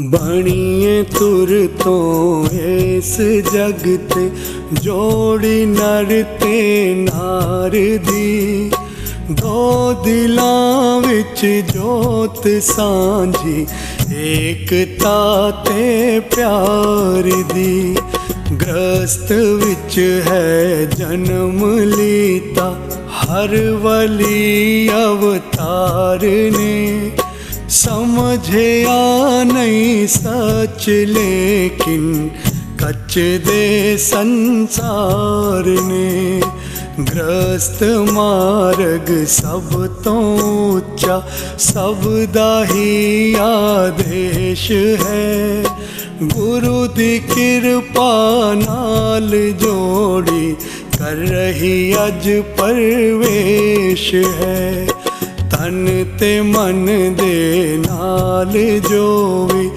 ਬਣੀਏ ਤੁਰ ਤੋਂ ਇਸ ਜਗ ਤੇ ਜੋੜੀ ਨਰ ਤੇ ਨਾਰ ਦੀ, ਦੋ ਦਿਲਾਂ ਵਿੱਚ ਜੋਤ ਸਾਂਝੀ ਏਕਤਾ ਤੇ ਪਿਆਰ ਦੀ। ਗ੍ਰਸਤ ਵਿੱਚ ਹੈ ਜਨਮ ਲੀਤਾ ਹਰ ਵਲੀ ਅਵਤਾਰ ਨੇ, ਸਮਝਿਆ ਨਹੀਂ ਸੱਚ ਲੇਕਿਨ ਕੱਚ ਦੇ ਸੰਸਾਰ ਨੇ। ਗ੍ਰਸਤ ਮਾਰਗ ਸਭ ਤੋਂ ਉੱਚਾ ਸਭ ਦਾ ਹੀ ਆਦੇਸ਼ ਹੈ, ਗੁਰੂ ਦੀ ਕਿਰਪਾ ਨਾਲ ਜੋੜੀ ਕਰ ਰਹੀ ਅੱਜ ਪਰਵੇਸ਼ ਹੈ। ਤਨ ਤੇ ਮਨ ਦੇ ਨਾਲ ਜੋ ਵੀ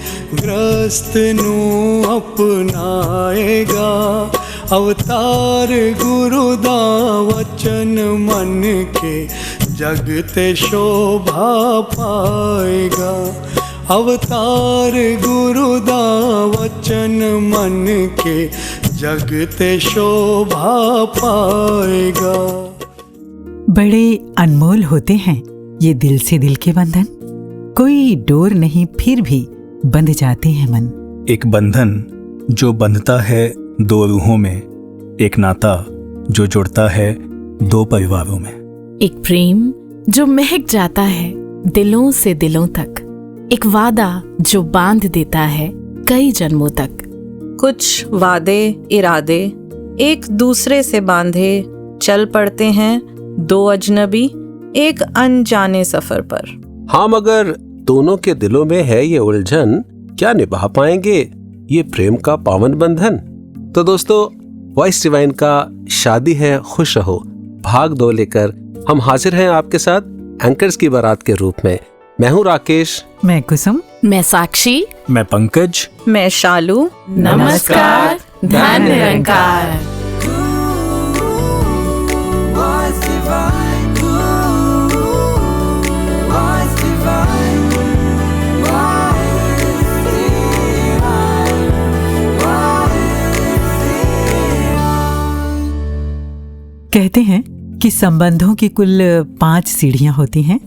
ਗ੍ਰਸਤ ਨੂੰ ਅਪਣਾਏਗਾ, ਅਵਤਾਰ ਗੁਰੂ ਦਾ ਵਚਨ ਮੰਨ ਕੇ ਜਗ ਤੇ ਸ਼ੋਭਾ ਪਾਏਗਾ। ਅਵਤਾਰ ਗੁਰੂ ਦਾ ਵਚਨ ਮੰਨ ਕੇ ਜਗ ਤੇ शोभा पाएगा। बड़े अनमोल होते हैं ये दिल से दिल के बंधन, कोई डोर नहीं फिर भी बंध जाते हैं मन। एक बंधन जो बंधता है दो रूहों में, एक नाता जो जुड़ता है दो परिवारों में। एक प्रेम जो महक जाता है दिलों से दिलों तक, एक वादा जो बांध देता है कई जन्मों तक। कुछ वादे इरादे एक दूसरे से बांधे चल पड़ते हैं दो अजनबी एक अनजाने सफर पर। हाँ, मगर दोनों के दिलों में है ये उलझन, क्या निभा पाएंगे ये प्रेम का पावन बंधन। तो दोस्तों, वॉइस डिवाइन का शादी है खुश रहो भाग 2 लेकर हम हाजिर हैं आपके साथ एंकर्स की बारात के रूप में। मैं हूँ राकेश, मैं कुसुम, मैं साक्षी, मैं पंकज, मैं शालू। नमस्कार, धन निरंकार। कहते हैं कि संबंधों की कुल 5 सीढ़ियां होती हैं,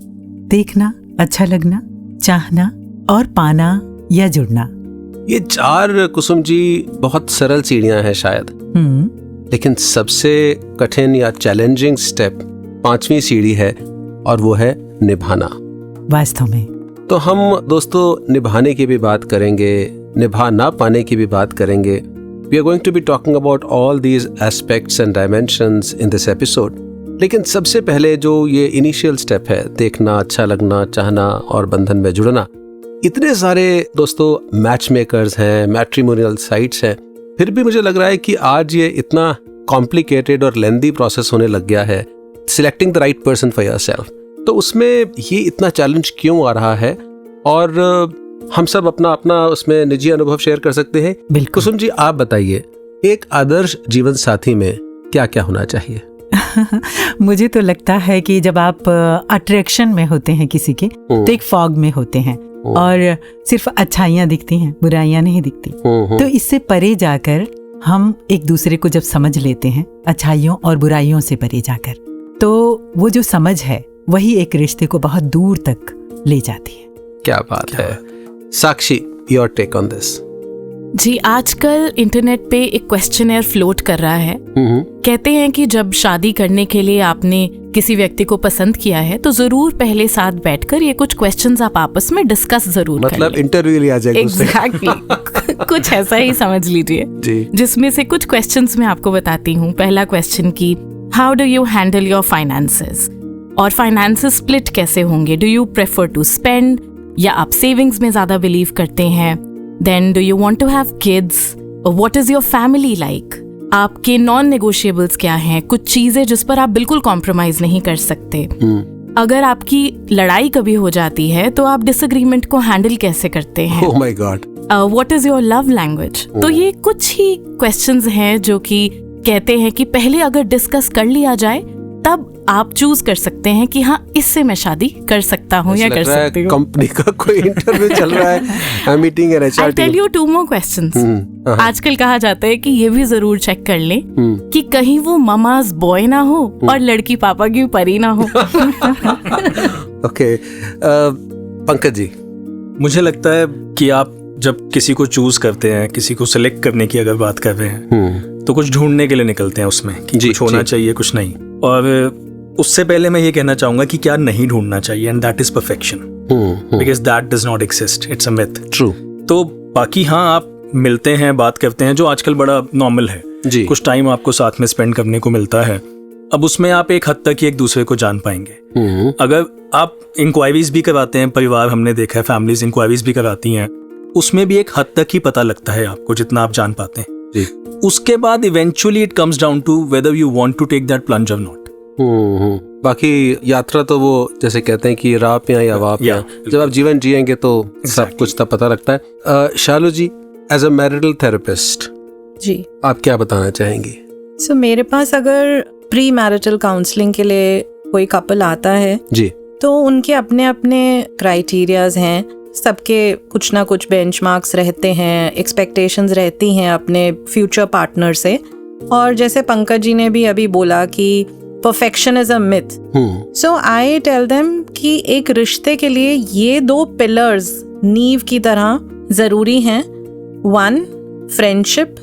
देखना, अच्छा लगना, चाहना और पाना या जुड़ना। ये 4 कुसुम जी बहुत सरल सीढ़ियां हैं शायद, लेकिन सबसे कठिन या चैलेंजिंग स्टेप 5वीं सीढ़ी है और वो है निभाना। वास्तव में तो हम दोस्तों निभाने की भी बात करेंगे, निभा ना पाने की भी बात करेंगे। We are going to be talking about all these aspects and dimensions in this episode. लेकिन सबसे पहले जो ये इनिशियल स्टेप है, देखना, अच्छा लगना, चाहना और बंधन में जुड़ना, इतने सारे दोस्तों मैच मेकर्स हैं, मैट्रिमोनियल साइट्स हैं, फिर भी मुझे लग रहा है कि आज ये इतना कॉम्प्लिकेटेड और लेंदी प्रोसेस होने लग गया है, selecting the right person for yourself. तो उसमें ये इतना चैलेंज क्यों आ रहा है, और हम सब अपना अपना उसमें निजी अनुभव शेयर कर सकते हैं। बिल्कुल। कुसुम जी, आप बताइए, एक आदर्श जीवन साथी में क्या क्या होना चाहिए? मुझे तो लगता है कि जब आप अट्रैक्शन में होते हैं किसी के, तो एक फॉग में होते हैं और सिर्फ अच्छाइयाँ दिखती हैं, बुराइयाँ नहीं दिखती। तो इससे परे जाकर हम एक दूसरे को जब समझ लेते हैं, अच्छाइयों और बुराइयों से परे जाकर, तो वो जो समझ है वही एक रिश्ते को बहुत दूर तक ले जाती है। क्या बात है। साक्षी, योर टेक ऑन दिस। जी, आजकल इंटरनेट पे एक क्वेश्चनर फ्लोट कर रहा है। कहते हैं कि जब शादी करने के लिए आपने किसी व्यक्ति को पसंद किया है तो जरूर पहले साथ बैठकर ये कुछ क्वेश्चंस आप आपस में डिस्कस जरूर कर लें। मतलब इंटरव्यू लिया जाएगा। एग्जैक्टली कुछ ऐसा ही समझ लीजिए जी। जिसमें से कुछ क्वेश्चंस मैं आपको बताती हूँ। पहला क्वेश्चन की, how do you handle your finances, और फाइनेंसेस स्प्लिट कैसे होंगे? Do you prefer to spend, या आप सेविंग्स में ज्यादा बिलीव करते हैं? Then do you want to have kids? What is your family like? आपके नॉन नेगोशिएबल्स क्या हैं? कुछ चीजें जिस पर आप बिल्कुल कॉम्प्रोमाइज नहीं कर सकते। अगर आपकी लड़ाई कभी हो जाती है तो आप डिसएग्रीमेंट को हैंडल कैसे करते हैं? Oh my God. What is your love language? तो ये कुछ ही क्वेश्चंस हैं जो कि कहते हैं कि पहले अगर डिस्कस कर लिया जाए तब आप चूज कर सकते हैं कि हाँ इससे मैं शादी कर सकता हूँ या कर सकती हूँ। कंपनी का कोई इंटरव्यू चल रहा है, मीटिंग है, I'll tell you 2 more questions. आजकल कहा जाता है कि ये भी जरूर चेक कर लें कि कहीं वो ममाज बॉय ना हो और लड़की पापा की परी ना हो। ओके, पंकज जी, मुझे लगता है कि आप जब किसी को चूज करते हैं, किसी को सिलेक्ट करने की अगर बात कर रहे हैं, तो कुछ ढूंढने के लिए निकलते हैं उसमें कि जी, कुछ होना जी। चाहिए, कुछ नहीं। और उससे पहले मैं ये कहना चाहूंगा कि क्या नहीं ढूंढना चाहिए, and that is perfection, because that does not exist, it's a myth. True. तो बाकी हाँ, आप मिलते हैं, बात करते हैं, जो आजकल बड़ा नॉर्मल है जी। कुछ टाइम आपको साथ में स्पेंड करने को मिलता है। अब उसमें आप एक हद तक ही एक दूसरे को जान पाएंगे। अगर आप इंक्वायरीज भी करवाते हैं, परिवार हमने देखा है, फैमिलीज इंक्वायरीज भी कराती हैं, उसमें भी एक हद तक ही पता लगता है आपको जितना आप जान पाते हैं जी। उसके बाद eventually it comes down to whether you want to take that plunge और नॉट। बाकी यात्रा तो वो जैसे कहते हैं कि राह पे या वाह पे, जब आप जीवन जिएंगे तो सब कुछ तब पता लगता है। शालू जी, एज अ मैरिटल थेरेपिस्ट जी, आप क्या बताना चाहेंगी? सो मेरे पास अगर प्री मैरिटल काउंसलिंग के लिए कोई कपल आता है जी, तो उनके अपने अपने क्राइटेरियाज हैं, सबके कुछ ना कुछ बेंचमार्क्स रहते हैं, एक्सपेक्टेशंस रहती हैं अपने फ्यूचर पार्टनर से। और जैसे पंकज जी ने भी अभी बोला कि perfection is a myth, so I tell them कि एक रिश्ते के लिए ये 2 पिलर्स नींव की तरह जरूरी हैं। 1 फ्रेंडशिप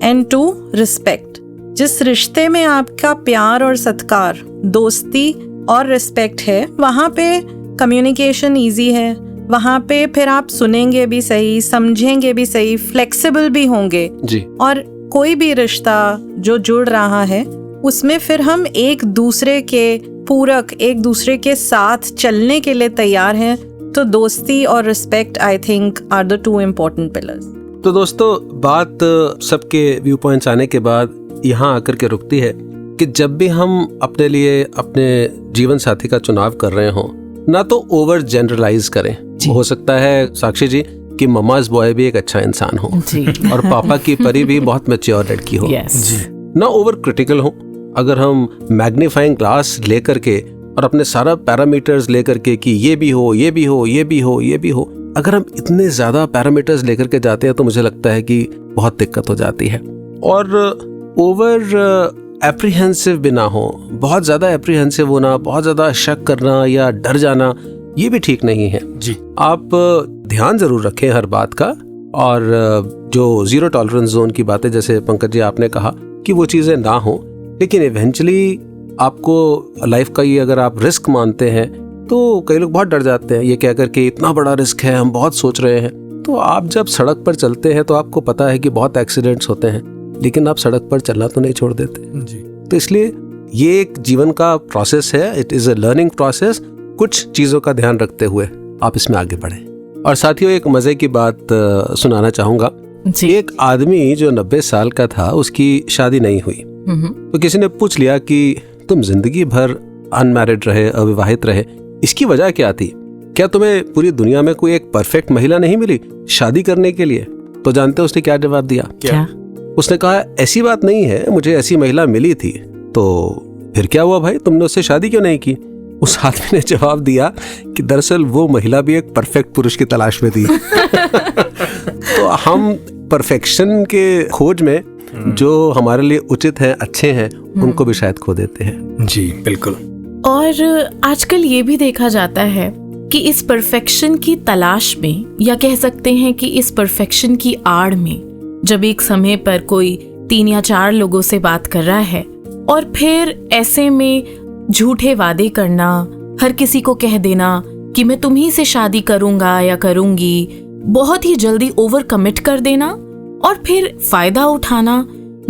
एंड 2 रिस्पेक्ट। जिस रिश्ते में आपका प्यार और सत्कार, दोस्ती और रिस्पेक्ट है, वहाँ पे कम्युनिकेशन ईजी है, वहाँ पे फिर आप सुनेंगे भी सही, समझेंगे भी सही, फ्लेक्सिबल भी होंगे जी। और कोई भी रिश्ता जो जुड़ रहा है उसमें फिर हम एक दूसरे के पूरक, एक दूसरे के साथ चलने के लिए तैयार हैं। तो दोस्ती और respect I think are the 2 important pillars. तो दोस्तों, बात सबके व्यू पॉइंट्स आने के बाद यहाँ आकर के रुकती है कि जब भी हम अपने लिए अपने जीवन साथी का चुनाव कर रहे हों, ना तो ओवर जनरलाइज करें। हो सकता है साक्षी जी कि ममाज बॉय भी एक अच्छा इंसान हो जी। और पापा की परी भी बहुत मैच्योर लड़की हो। Yes. ना ओवर क्रिटिकल हो। अगर हम मैग्नीफाइंग ग्लास लेकर के और अपने सारा पैरामीटर्स लेकर के कि ये भी हो, ये भी हो, ये भी हो, ये भी हो, अगर हम इतने ज्यादा पैरामीटर्स लेकर के जाते हैं तो मुझे लगता है कि बहुत दिक्कत हो जाती है। और ओवर एप्रीहेंसिव भी ना हो, बहुत ज्यादा एप्रीहेंसिव होना, बहुत ज्यादा शक करना या डर जाना, ये भी ठीक नहीं है जी। आप ध्यान जरूर रखें हर बात का। और जो 0 टॉलरेंस जोन की बातें जैसे पंकज जी आपने कहा कि वो चीजें ना हो, लेकिन इवेंचुअली आपको लाइफ का ये अगर आप रिस्क मानते हैं तो कई लोग बहुत डर जाते हैं ये कहकर के इतना बड़ा रिस्क है, हम बहुत सोच रहे हैं। तो आप जब सड़क पर चलते हैं तो आपको पता है कि बहुत एक्सीडेंट्स होते हैं, लेकिन आप सड़क पर चलना तो नहीं छोड़ देते जी। तो इसलिए ये एक जीवन का प्रोसेस है, it is a learning process. कुछ चीजों का ध्यान रखते हुए आप इसमें आगे बढ़ें। और साथियों, एक मजे की बात सुनाना चाहूंगा। एक आदमी जो 90 साल का था, उसकी शादी नहीं हुई। तो किसी ने पूछ लिया कि तुम जिंदगी भर अनमैरिड रहे, अविवाहित रहे, इसकी वजह क्या थी? क्या तुम्हें पूरी दुनिया में कोई एक परफेक्ट महिला नहीं मिली शादी करने के लिए? तो जानते हो उसने क्या जवाब दिया? क्या? उसने कहा ऐसी बात नहीं है, मुझे ऐसी महिला मिली थी। तो फिर क्या हुआ भाई, तुमने उससे शादी क्यों नहीं की? उस आदमी ने जवाब दिया कि दरअसल वो महिला भी एक परफेक्ट पुरुष की तलाश में थी। तो हम परफेक्शन के खोज में जो हमारे लिए उचित है, अच्छे हैं, उनको भी शायद खो देते हैं। जी बिल्कुल। और आजकल ये भी देखा जाता है कि इस परफेक्शन की तलाश में, या कह सकते हैं कि इस परफेक्शन की आड़ में, जब एक समय पर कोई 3 या 4 लोगों से बात कर रहा है और फिर ऐसे में झूठे वादे करना, हर किसी को कह देना कि मैं तुम्ही से शादी करूंगा या करूंगी, बहुत ही जल्दी ओवर कमिट कर देना और फिर फायदा उठाना,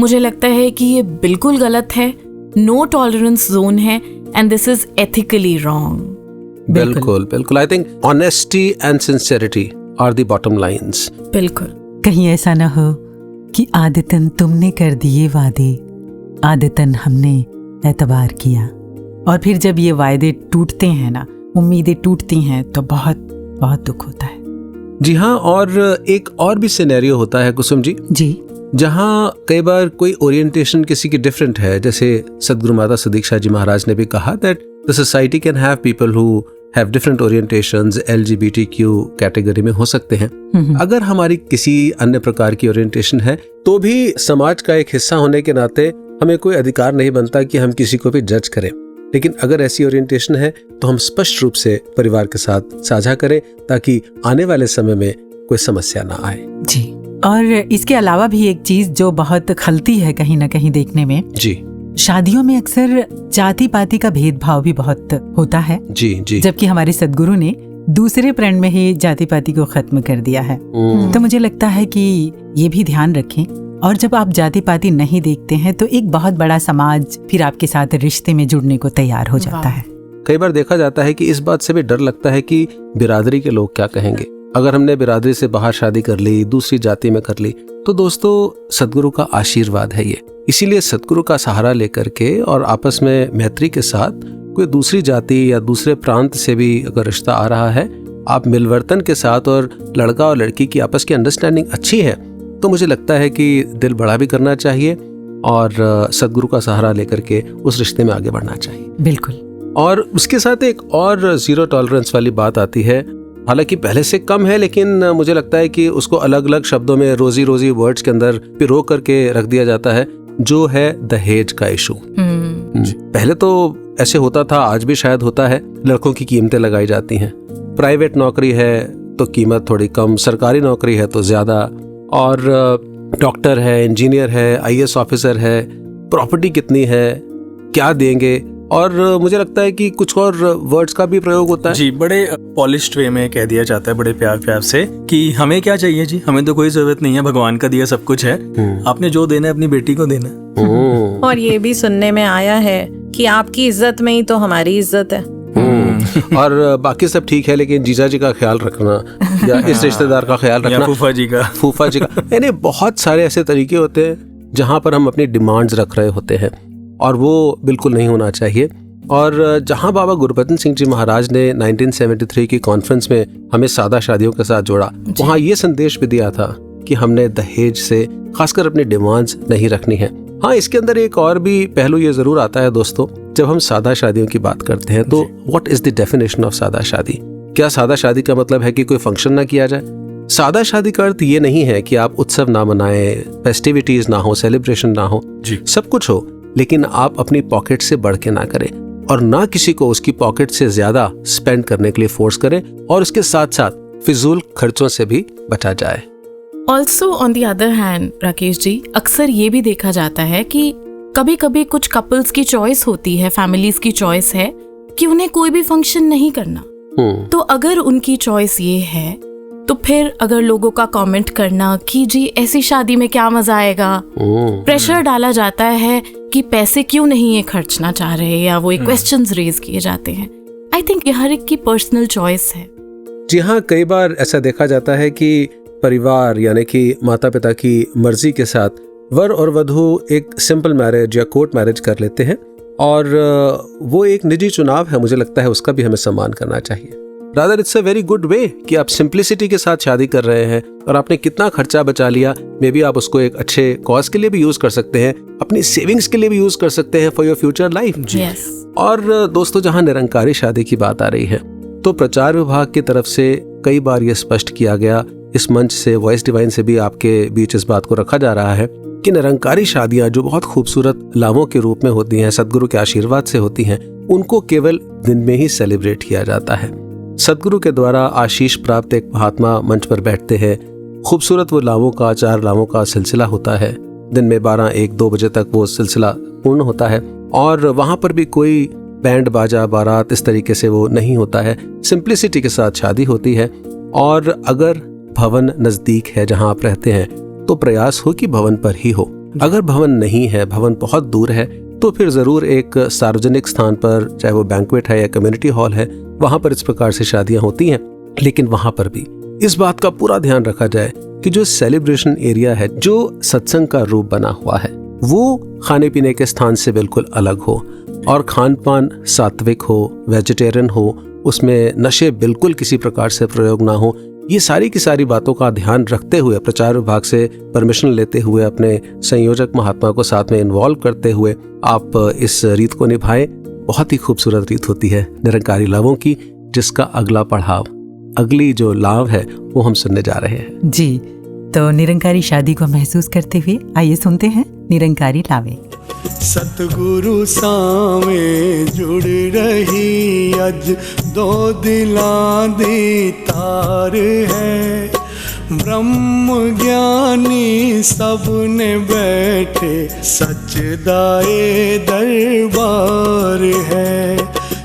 मुझे लगता है कि ये बिल्कुल गलत है, नो टॉलरेंस जोन है, and this is ethically wrong. बिल्कुल बिल्कुल। I think honesty and sincerity are the bottom lines. बिल्कुल। कहीं ऐसा ना हो कि आदतन तुमने कर दिए वादे, आदतन हमने एतबार किया, और फिर जब ये वायदे टूटते हैं ना, उम्मीदें टूटती हैं, तो बहुत बहुत दुख होता है। जी हाँ। और एक और भी सिनेरियो होता है कुसुम जी जी जहाँ कई बार कोई ओरिएंटेशन किसी की डिफरेंट है, जैसे सदगुरु माता सुदीक्षा जी महाराज ने भी कहा that the society can have people who have different orientations, LGBTQ category में हो सकते हैं। अगर हमारी किसी अन्य प्रकार की ओरिएंटेशन है तो भी समाज का एक हिस्सा होने के नाते हमें कोई अधिकार नहीं बनता कि हम किसी को भी जज करें। लेकिन अगर ऐसी ओरिएंटेशन है तो हम स्पष्ट रूप से परिवार के साथ साझा करें ताकि आने वाले समय में कोई समस्या ना आए। जी, और इसके अलावा भी एक चीज जो बहुत खलती है कहीं ना कहीं देखने में, जी, शादियों में अक्सर जाति पाति का भेदभाव भी बहुत होता है। जी जी, जबकि हमारे सद्गुरु ने दूसरे प्रण में ही जाति पाति को खत्म कर दिया है। तो मुझे लगता है कि ये भी ध्यान रखें, और जब आप जाति पाति नहीं देखते हैं तो एक बहुत बड़ा समाज फिर आपके साथ रिश्ते में जुड़ने को तैयार हो जाता है। कई बार देखा जाता है कि इस बात से भी डर लगता है कि बिरादरी के लोग क्या कहेंगे। अगर हमने बिरादरी से बाहर शादी कर ली, दूसरी जाति में कर ली, तो दोस्तों सदगुरु का आशीर्वाद है ये। इसीलिए सदगुरु का सहारा लेकर के और आपस में मैत्री के साथ कोई दूसरी जाति या दूसरे प्रांत से भी अगर रिश्ता आ रहा है, आप मिलवर्तन के साथ और लड़का और लड़की की आपस की अंडरस्टैंडिंग अच्छी है, तो मुझे लगता है कि दिल बड़ा भी करना चाहिए और सदगुरु का सहारा लेकर के उस रिश्ते में आगे बढ़ना चाहिए। बिल्कुल। और उसके साथ एक और जीरो टॉलरेंस वाली बात आती है, हालांकि पहले से कम है, लेकिन मुझे लगता है कि उसको अलग अलग शब्दों में रोजी रोजी वर्ड्स के अंदर पिरो करके रख दिया जाता है, जो है दहेज का इशू। पहले तो ऐसे होता था, आज भी शायद होता है, लड़कों की कीमतें लगाई जाती हैं। प्राइवेट नौकरी है तो कीमत थोड़ी कम, सरकारी नौकरी है तो ज्यादा, और डॉक्टर है, इंजीनियर है, IAS ऑफिसर है, प्रॉपर्टी कितनी है, क्या देंगे, और मुझे लगता है कि कुछ और वर्ड्स का भी प्रयोग होता है। जी, बड़े पॉलिश्ड वे में कह दिया जाता है, बड़े प्यार प्यार से, कि हमें क्या चाहिए जी, हमें तो कोई जरूरत नहीं है, भगवान का दिया सब कुछ है, आपने जो देना है अपनी बेटी को देना है। और ये भी सुनने में आया है कि आपकी इज्जत में ही तो हमारी इज्जत है। और बाकी सब ठीक है, लेकिन जीजा जी का ख्याल रखना या इस रिश्तेदार का ख्याल रखना, फूफा जी का यानी बहुत सारे ऐसे तरीके होते हैं जहां पर हम अपनी डिमांड्स रख रहे होते हैं, और वो बिल्कुल नहीं होना चाहिए। और जहां बाबा गुरबचन सिंह जी महाराज ने 1973 की कॉन्फ्रेंस में हमें सादा शादियों के साथ जोड़ा, वहां ये संदेश भी दिया था कि हमने दहेज से खासकर अपनी डिमांड्स नहीं रखनी है। हाँ, इसके अंदर एक और भी पहलू ये जरूर आता है दोस्तों, जब हम सादा शादियों की बात करते हैं तो what is the definition of सादा शादी? क्या सादा शादी का मतलब है कि कोई फंक्शन ना किया जाए? सादा शादी का अर्थ ये नहीं है कि आप उत्सव ना मनाएं, फेस्टिविटीज ना हो, सेलिब्रेशन ना हो, जी सब कुछ हो, लेकिन आप अपनी पॉकेट से बढ़ के ना करें और ना किसी को उसकी पॉकेट से ज्यादा स्पेंड करने के लिए फोर्स करें, और उसके साथ साथ फिजूल खर्चों से भी बचा जाए। Also on the other hand Rakesh ji, अक्सर ये भी देखा जाता है कि कभी कभी कुछ कपल्स की चॉइस होती है, फैमिलीज की चॉइस है कि उन्हें कोई भी फंक्शन नहीं करना। तो अगर उनकी चॉइस ये है, तो फिर अगर लोगों का कमेंट करना कि जी ऐसी शादी में क्या मजा आएगा, प्रेशर डाला जाता है कि पैसे क्यों नहीं ये खर्चना चाह रहे, या वो क्वेश्चंस रेज किए जाते हैं। आई थिंक ये हर एक की पर्सनल चॉइस है। जी हाँ, कई बार ऐसा देखा जाता है कि परिवार यानी कि माता पिता की मर्जी के साथ वर और वधू एक सिंपल मैरिज या कोर्ट मैरिज कर लेते हैं, और वो एक निजी चुनाव है, मुझे लगता है उसका भी हमें सम्मान करना चाहिए। Rather it's a very good way कि आप सिंप्लिसिटी के साथ शादी कर रहे हैं, और आपने कितना खर्चा बचा लिया, मे बी आप उसको एक अच्छे कॉज के लिए भी यूज कर सकते हैं, अपनी सेविंग्स के लिए भी यूज कर सकते हैं फॉर योर फ्यूचर लाइफ। और दोस्तों, जहां निरंकारी शादी की बात आ रही है, तो प्रचार विभाग की तरफ से कई बार यह स्पष्ट किया गया, इस मंच से, वॉइस डिवाइन से भी आपके बीच इस बात को रखा जा रहा है कि निरंकारी शादियां जो बहुत खूबसूरत लामों के रूप में होती हैं, सदगुरु के आशीर्वाद से होती हैं, उनको केवल दिन में ही सेलिब्रेट किया जाता है। सदगुरु के द्वारा आशीष प्राप्त एक महात्मा मंच पर बैठते हैं, खूबसूरत वो लामों का, 4 लामों का सिलसिला होता है, दिन में 12, 1, 2 बजे तक वो सिलसिला पूर्ण होता है, और वहां पर भी कोई बैंड बाजा बारात इस तरीके से वो नहीं होता है, सिंप्लिसिटी के साथ शादी होती है। और अगर भवन नजदीक है जहां आप रहते हैं, तो प्रयास हो कि भवन पर ही हो। अगर भवन नहीं है, भवन बहुत दूर है, तो फिर जरूर एक सार्वजनिक स्थान पर, चाहे वो बैंक्वेट है या कम्युनिटी हॉल है, वहां पर इस प्रकार से शादियां होती हैं। लेकिन वहां पर भी इस बात का पूरा ध्यान रखा जाए कि जो सेलिब्रेशन एरिया है, जो सत्संग का रूप बना हुआ है, वो खाने पीने के स्थान से बिल्कुल अलग हो, और खान पान सात्विक हो, वेजिटेरियन हो, उसमें नशे बिल्कुल किसी प्रकार से प्रयोग ना हो, ये सारी की सारी बातों का ध्यान रखते हुए, प्रचार विभाग से परमिशन लेते हुए, अपने संयोजक महात्मा को साथ में इन्वॉल्व करते हुए आप इस रीत को निभाएं। बहुत ही खूबसूरत रीत होती है निरंकारी लाभों की, जिसका अगला पड़ाव, अगली जो लाभ है वो हम सुनने जा रहे हैं। जी, तो निरंकारी शादी को महसूस करते हुए आइए सुनते हैं निरंकारी लावे। सतगुरु सावे जुड़ रही अज दो दिलां दी तार है, ब्रह्म ज्ञानी सब ने बैठे सच दाए दरबार है,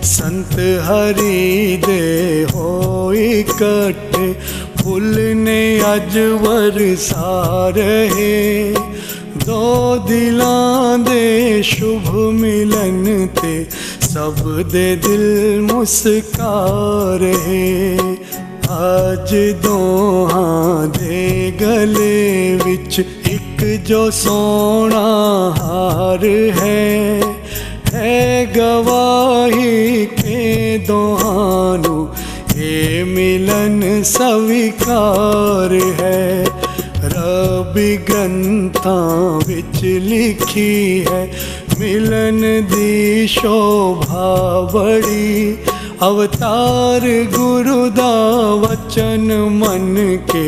संत हरि दे हो इकट्ठे फुल ने अज वरसा रहे, दो दिलां दे शुभ मिलन ते सब दे दिल मुस्का रहे, आज दोहां दे गले विच एक जो सोना हार है गवाही के दोहानू ये मिलन स्वीकार है, रबी ग्रंथां विच लिखी है मिलन दी शोभा बड़ी, अवतार गुरु दा वचन मन के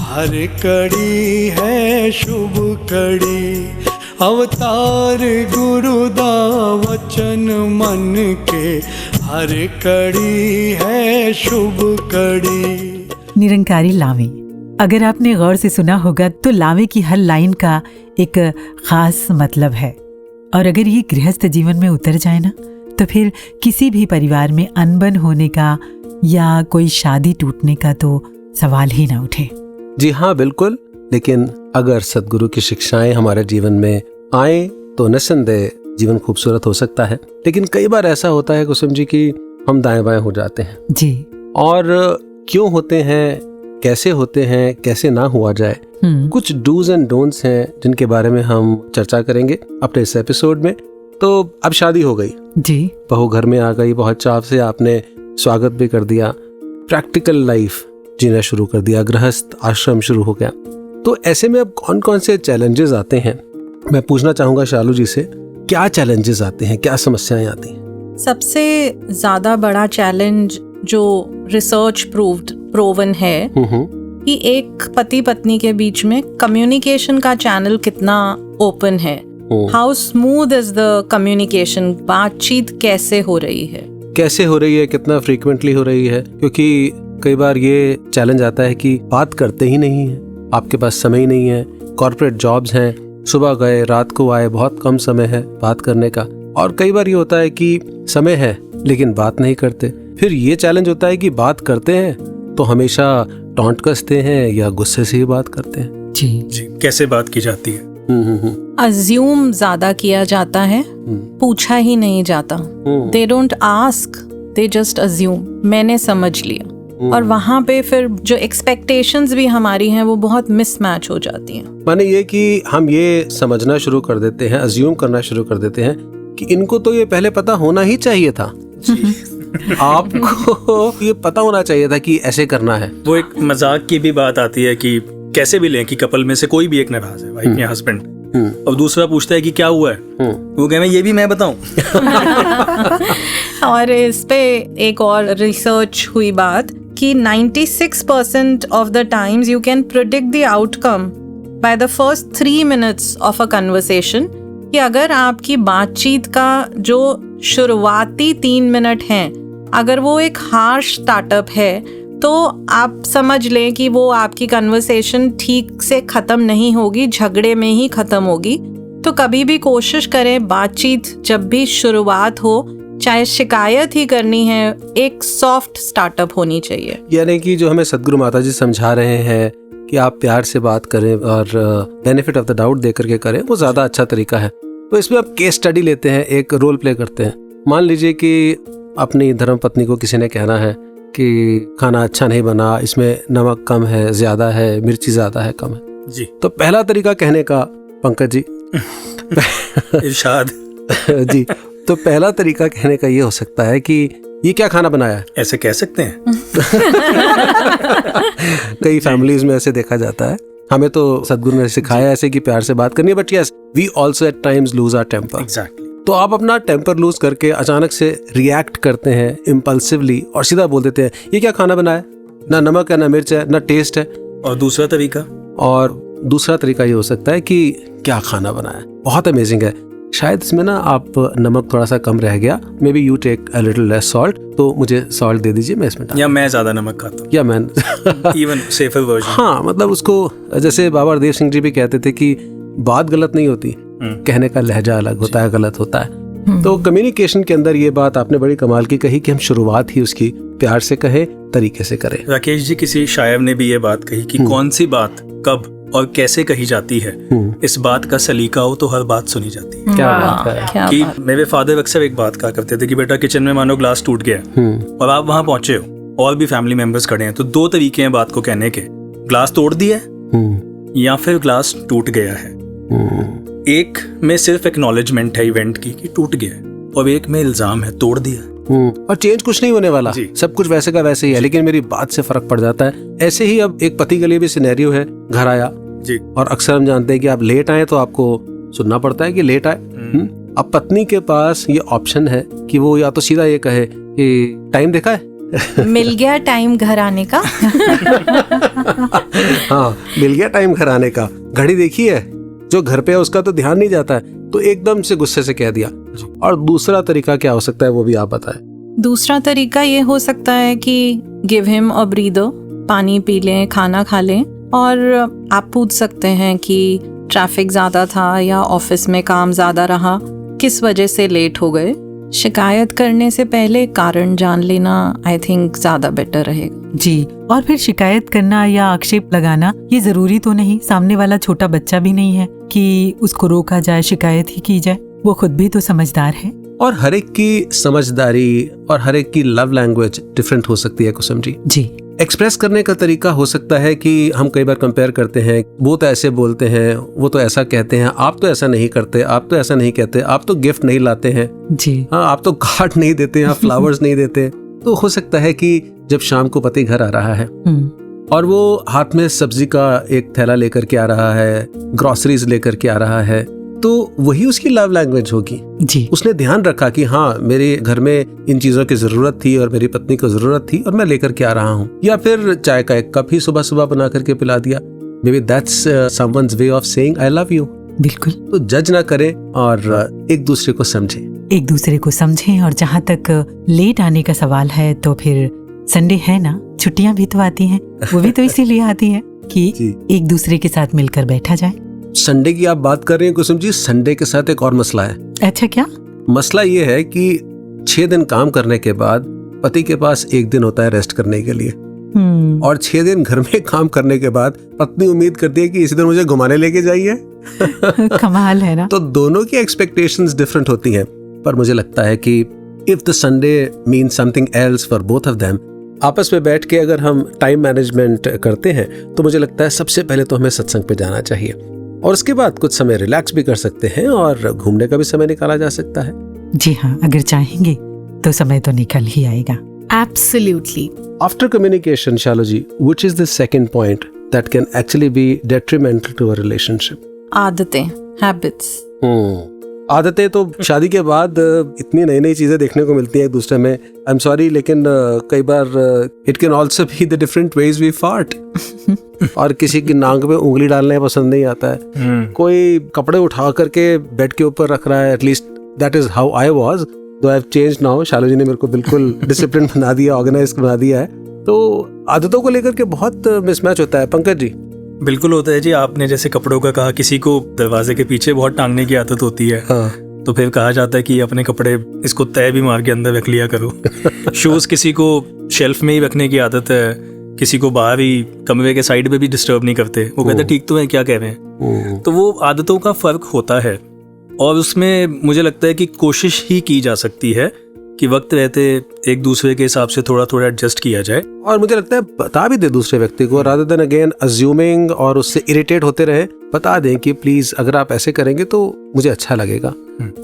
हर कड़ी है शुभ कड़ी, अवतार गुरु दा वचन मन के हर कड़ी है शुभ कड़ी। निरंकारी लावे, अगर आपने गौर से सुना होगा तो लावे की हर लाइन का एक खास मतलब है, और अगर ये गृहस्थ जीवन में उतर जाए ना तो फिर किसी भी परिवार में अनबन होने का या कोई शादी टूटने का तो सवाल ही ना उठे। जी हाँ, बिल्कुल। लेकिन अगर सद्गुरु की शिक्षाएं हमारे जीवन में आए तो निस्संदेह जीवन खूबसूरत हो सकता है। लेकिन कई बार ऐसा होता है कुसुम जी कि हम दाएं बाएं हो जाते हैं जी, और क्यों होते हैं, कैसे होते हैं, कैसे ना हुआ जाए, कुछ डूज एंड डोंट्स हैं जिनके बारे में हम चर्चा करेंगे अपने इस एपिसोड में। तो अब शादी हो गई जी, बहू घर में आ गई, बहुत चाव से आपने स्वागत भी कर दिया, प्रैक्टिकल लाइफ जीना शुरू कर दिया, गृहस्थ आश्रम शुरू हो गया। तो ऐसे में अब कौन कौन से चैलेंजेस आते हैं, मैं पूछना चाहूंगा शालू जी से, क्या चैलेंजेस आते हैं, क्या समस्याएं आती हैं? सबसे ज्यादा बड़ा चैलेंज जो रिसर्च प्रूवन है कि एक पति पत्नी के बीच में कम्युनिकेशन का चैनल कितना ओपन है, how smooth is the communication, बातचीत कैसे हो रही है, कितना फ्रीक्वेंटली हो रही है। क्योंकि कई बार ये चैलेंज आता है कि बात करते ही नहीं है, आपके पास समय ही नहीं है, कॉर्पोरेट जॉब्स हैं, सुबह गए रात को आए, बहुत कम समय है बात करने का। और कई बार ये होता है कि समय है लेकिन बात नहीं करते। फिर ये चैलेंज होता है कि बात करते हैं तो हमेशा टॉन्ट कसते हैं या गुस्से से ही बात करते हैं। जी जी, कैसे बात की जाती है? अज्यूम ज्यादा किया जाता है, पूछा ही नहीं जाता, they don't ask, they just assume, मैंने समझ लिया। और वहाँ पे फिर जो एक्सपेक्टेशंस भी हमारी हैं वो बहुत मिसमैच हो जाती हैं। माने ये कि हम ये समझना शुरू कर देते हैं, अज्यूम करना शुरू कर देते हैं कि इनको तो ये पहले पता होना ही चाहिए था। आपको ये पता होना चाहिए था कि ऐसे करना है। वो एक मजाक की भी बात आती है कि कैसे भी लें कि कपल में से कोई भी एक नाराज है, वाइफ या हस्बैंड, और दूसरा पूछता है कि क्या हुआ है, वो कहे ये भी मैं बताऊं। और इस पे एक और रिसर्च हुई बात कि 96% of the times you can predict the outcome by the first 3 minutes of a conversation, कि अगर आपकी बातचीत का जो शुरुआती 3 मिनट हैं, अगर वो एक हार्श स्टार्टअप है तो आप समझ लें कि वो आपकी कन्वर्सेशन ठीक से ख़त्म नहीं होगी, झगड़े में ही ख़त्म होगी। तो कभी भी कोशिश करें बातचीत जब भी शुरुआत हो, चाहे शिकायत ही करनी है, एक सॉफ्ट स्टार्टअप होनी चाहिए। यानी कि जो हमें सद्गुरु माता जी समझा रहे हैं कि आप प्यार से बात करें और बेनिफिट ऑफ द डाउट दे करके करें, वो ज़्यादा अच्छा तरीका है। तो इसमें आप केस स्टडी लेते हैं, एक रोल प्ले करते हैं। मान लीजिए कि अपनी धर्मपत्नी को किसी ने कहना है कि खाना अच्छा नहीं बना, इसमें नमक कम है, ज़्यादा है, मिर्ची ज़्यादा है, कम है जी। तो पहला तरीका कहने का, पंकज जी इरशाद जी, तो पहला तरीका कहने का ये हो सकता है कि ये क्या खाना बनाया है? ऐसे कह सकते हैं। कई फैमिलीज में ऐसे देखा जाता है। हमें तो सदगुरु ने सिखाया ऐसे कि प्यार से बात करनी है, but yes we also at times lose our temper. Exactly. तो आप अपना टेम्पर लूज करके अचानक से रिएक्ट करते हैं इम्पल्सिवली और सीधा बोल देते हैं ये क्या खाना बनाया, ना नमक है, ना मिर्च है, ना टेस्ट है। और दूसरा तरीका ये हो सकता है कि क्या खाना बनाया। बहुत अमेजिंग है। शायद इसमें ना आप नमक थोड़ा सा कम रह गया, maybe you take a little less salt, तो मुझे सॉल्ट दे दीजिए, मैं इसमें या मैं ज्यादा नमक खाता हूँ, या मैं इवन सेफर वर्जन। हाँ, मतलब उसको जैसे बाबा हरदेव सिंह जी भी कहते थे कि बात गलत नहीं होती, कहने का लहजा अलग होता है, गलत होता है। तो कम्युनिकेशन के अंदर ये बात आपने बड़ी कमाल की कही कि हम शुरुआत ही उसकी प्यार से कहें, तरीके से करें। राकेश जी, किसी शायर ने भी ये बात कही कि कौन सी बात कब और कैसे कही जाती है, इस बात का सलीका हो तो हर बात सुनी जाती है। क्या बात है। कि मेरे फादर अक्सर एक बात कहा करते थे कि बेटा किचन में मानो ग्लास टूट गया और आप वहां पहुंचे हो और भी फैमिली मेंबर्स खड़े हैं, तो दो तरीके हैं बात को कहने के, ग्लास तोड़ दिया है या फिर ग्लास टूट गया है। एक में सिर्फ एक्नॉलेजमेंट है इवेंट की कि टूट गया है, और एक में इल्जाम है तोड़ दिया। और चेंज कुछ नहीं होने वाला, सब कुछ वैसे का वैसे ही है, लेकिन मेरी बात से फर्क पड़ जाता है। ऐसे ही अब एक पति के लिए भी सिनेरियो है, घर आया जी, और अक्सर हम जानते हैं कि आप लेट आए तो आपको सुनना पड़ता है कि लेट आए। अब पत्नी के पास ये ऑप्शन है कि वो या तो सीधा ये कहे कि टाइम देखा है, मिल गया टाइम घर आने का। हाँ, मिल गया टाइम घर आने का, घड़ी देखी है, जो घर पे है उसका तो ध्यान नहीं जाता है, तो एकदम से गुस्से से कह दिया। और दूसरा तरीका क्या हो सकता है, वो भी आप बताएं। दूसरा तरीका ये हो सकता है कि गिव हिम अ ब्रीदर, पानी पी लें, खाना खा लें, और आप पूछ सकते हैं कि ट्रैफिक ज़्यादा था या ऑफिस में काम ज़्यादा रहा, किस वजह से लेट हो गए। शिकायत करने से पहले कारण जान लेना आई थिंक ज़्यादा बेटर रहेगा। जी, और फिर शिकायत करना या आक्षेप लगाना ये जरूरी तो नहीं, सामने वाला छोटा बच्चा भी नहीं है कि उसको रोका जाए, शिकायत ही की जाए, वो खुद भी तो समझदार है। और हर एक की समझदारी और हर एक की लव लैंग्वेज डिफरेंट हो सकती है कुसुम जी। एक्सप्रेस करने का तरीका हो सकता है कि हम कई बार कंपेयर करते हैं, वो तो ऐसे बोलते हैं, वो तो ऐसा कहते हैं, आप तो ऐसा नहीं करते, आप तो ऐसा नहीं कहते, आप तो गिफ्ट नहीं लाते हैं जी, हाँ, आप तो कार्ड नहीं देते, आप फ्लावर्स नहीं देते। तो हो सकता है कि जब शाम को पति घर आ रहा है और वो हाथ में सब्जी का एक थैला लेकर के आ रहा है, ग्रोसरीज लेकर के आ रहा है, तो वही उसकी लव लैंग्वेज होगी जी। उसने ध्यान रखा कि हाँ, मेरे घर में इन चीजों की जरूरत थी और मेरी पत्नी को जरूरत थी और मैं लेकर के आ रहा हूँ। या फिर चाय का एक कप ही सुबह सुबह बना करके पिला दिया। May be that's someone's way of saying I love you. बिल्कुल। तो जज ना करें और एक दूसरे को समझें, एक दूसरे को समझें। और जहाँ तक लेट आने का सवाल है, तो फिर संडे है ना, छुट्टियां भी तो आती हैं, वो भी तो इसीलिए आती हैं कि एक दूसरे के साथ मिलकर बैठा जाए। संडे की आप बात कर रहे हैं कुसुम जी, संडे के साथ एक और मसला है। अच्छा, क्या मसला ये है कि 6 दिन काम करने के बाद पति के पास एक दिन होता है रेस्ट करने के लिए, और 6 दिन घर में काम करने के बाद पत्नी उम्मीद करती है कि इसी दिन मुझे घुमाने लेके जाइए। कमाल है ना। तो दोनों की एक्सपेक्टेशंस डिफरेंट होती हैं, पर मुझे लगता है कि if the Sunday means something else for both of them, आपस में बैठ के अगर हम टाइम मैनेजमेंट करते हैं तो मुझे लगता है सबसे पहले तो हमें सत्संग पे जाना चाहिए, और उसके बाद कुछ समय रिलैक्स भी कर सकते हैं और घूमने का भी समय निकाला जा सकता है। जी हाँ, अगर चाहेंगे तो समय तो निकल ही आएगा। Absolutely. After communication, Shalo ji, which is the second point that can actually be detrimental to a relationship? आदतें, हैबिट्स। आदतें तो शादी के बाद इतनी नई नई चीजें देखने को मिलती हैं एक दूसरे में। आई एम सॉरी, लेकिन कई बार it can also be the different ways we fart. और किसी की नाक में उंगली डालने पसंद नहीं आता है, कोई कपड़े उठा करके बेड के ऊपर रख रहा है। At least that is how I was, दो आई हैव चेंज्ड नाउ। शालो जी ने मेरे को बिल्कुल डिसिप्लिन बना दिया, ऑर्गेनाइज बना दिया है। तो आदतों को लेकर के बहुत मिसमैच होता है। पंकज जी? बिल्कुल होता है जी। आपने जैसे कपड़ों का कहा, किसी को दरवाजे के पीछे बहुत टांगने की आदत होती है। हाँ। तो फिर कहा जाता है कि अपने कपड़े इसको तय भी मार के अंदर रख लिया करो। शूज किसी को शेल्फ में ही रखने की आदत है, किसी को बाहर ही कमरे के साइड पे भी डिस्टर्ब नहीं करते। वो कहते ठीक तो है, क्या कह रहे हैं। तो वो आदतों का फर्क होता है, और उसमें मुझे लगता है कि कोशिश ही की जा सकती है कि वक्त रहते एक दूसरे के हिसाब से थोड़ा थोड़ा एडजस्ट किया जाए। और मुझे लगता है बता भी दे दूसरे व्यक्ति को, रादर देन अगेन अज्यूमिंग और उससे इरिटेट होते रहे, बता दें कि प्लीज अगर आप ऐसे करेंगे तो मुझे अच्छा लगेगा।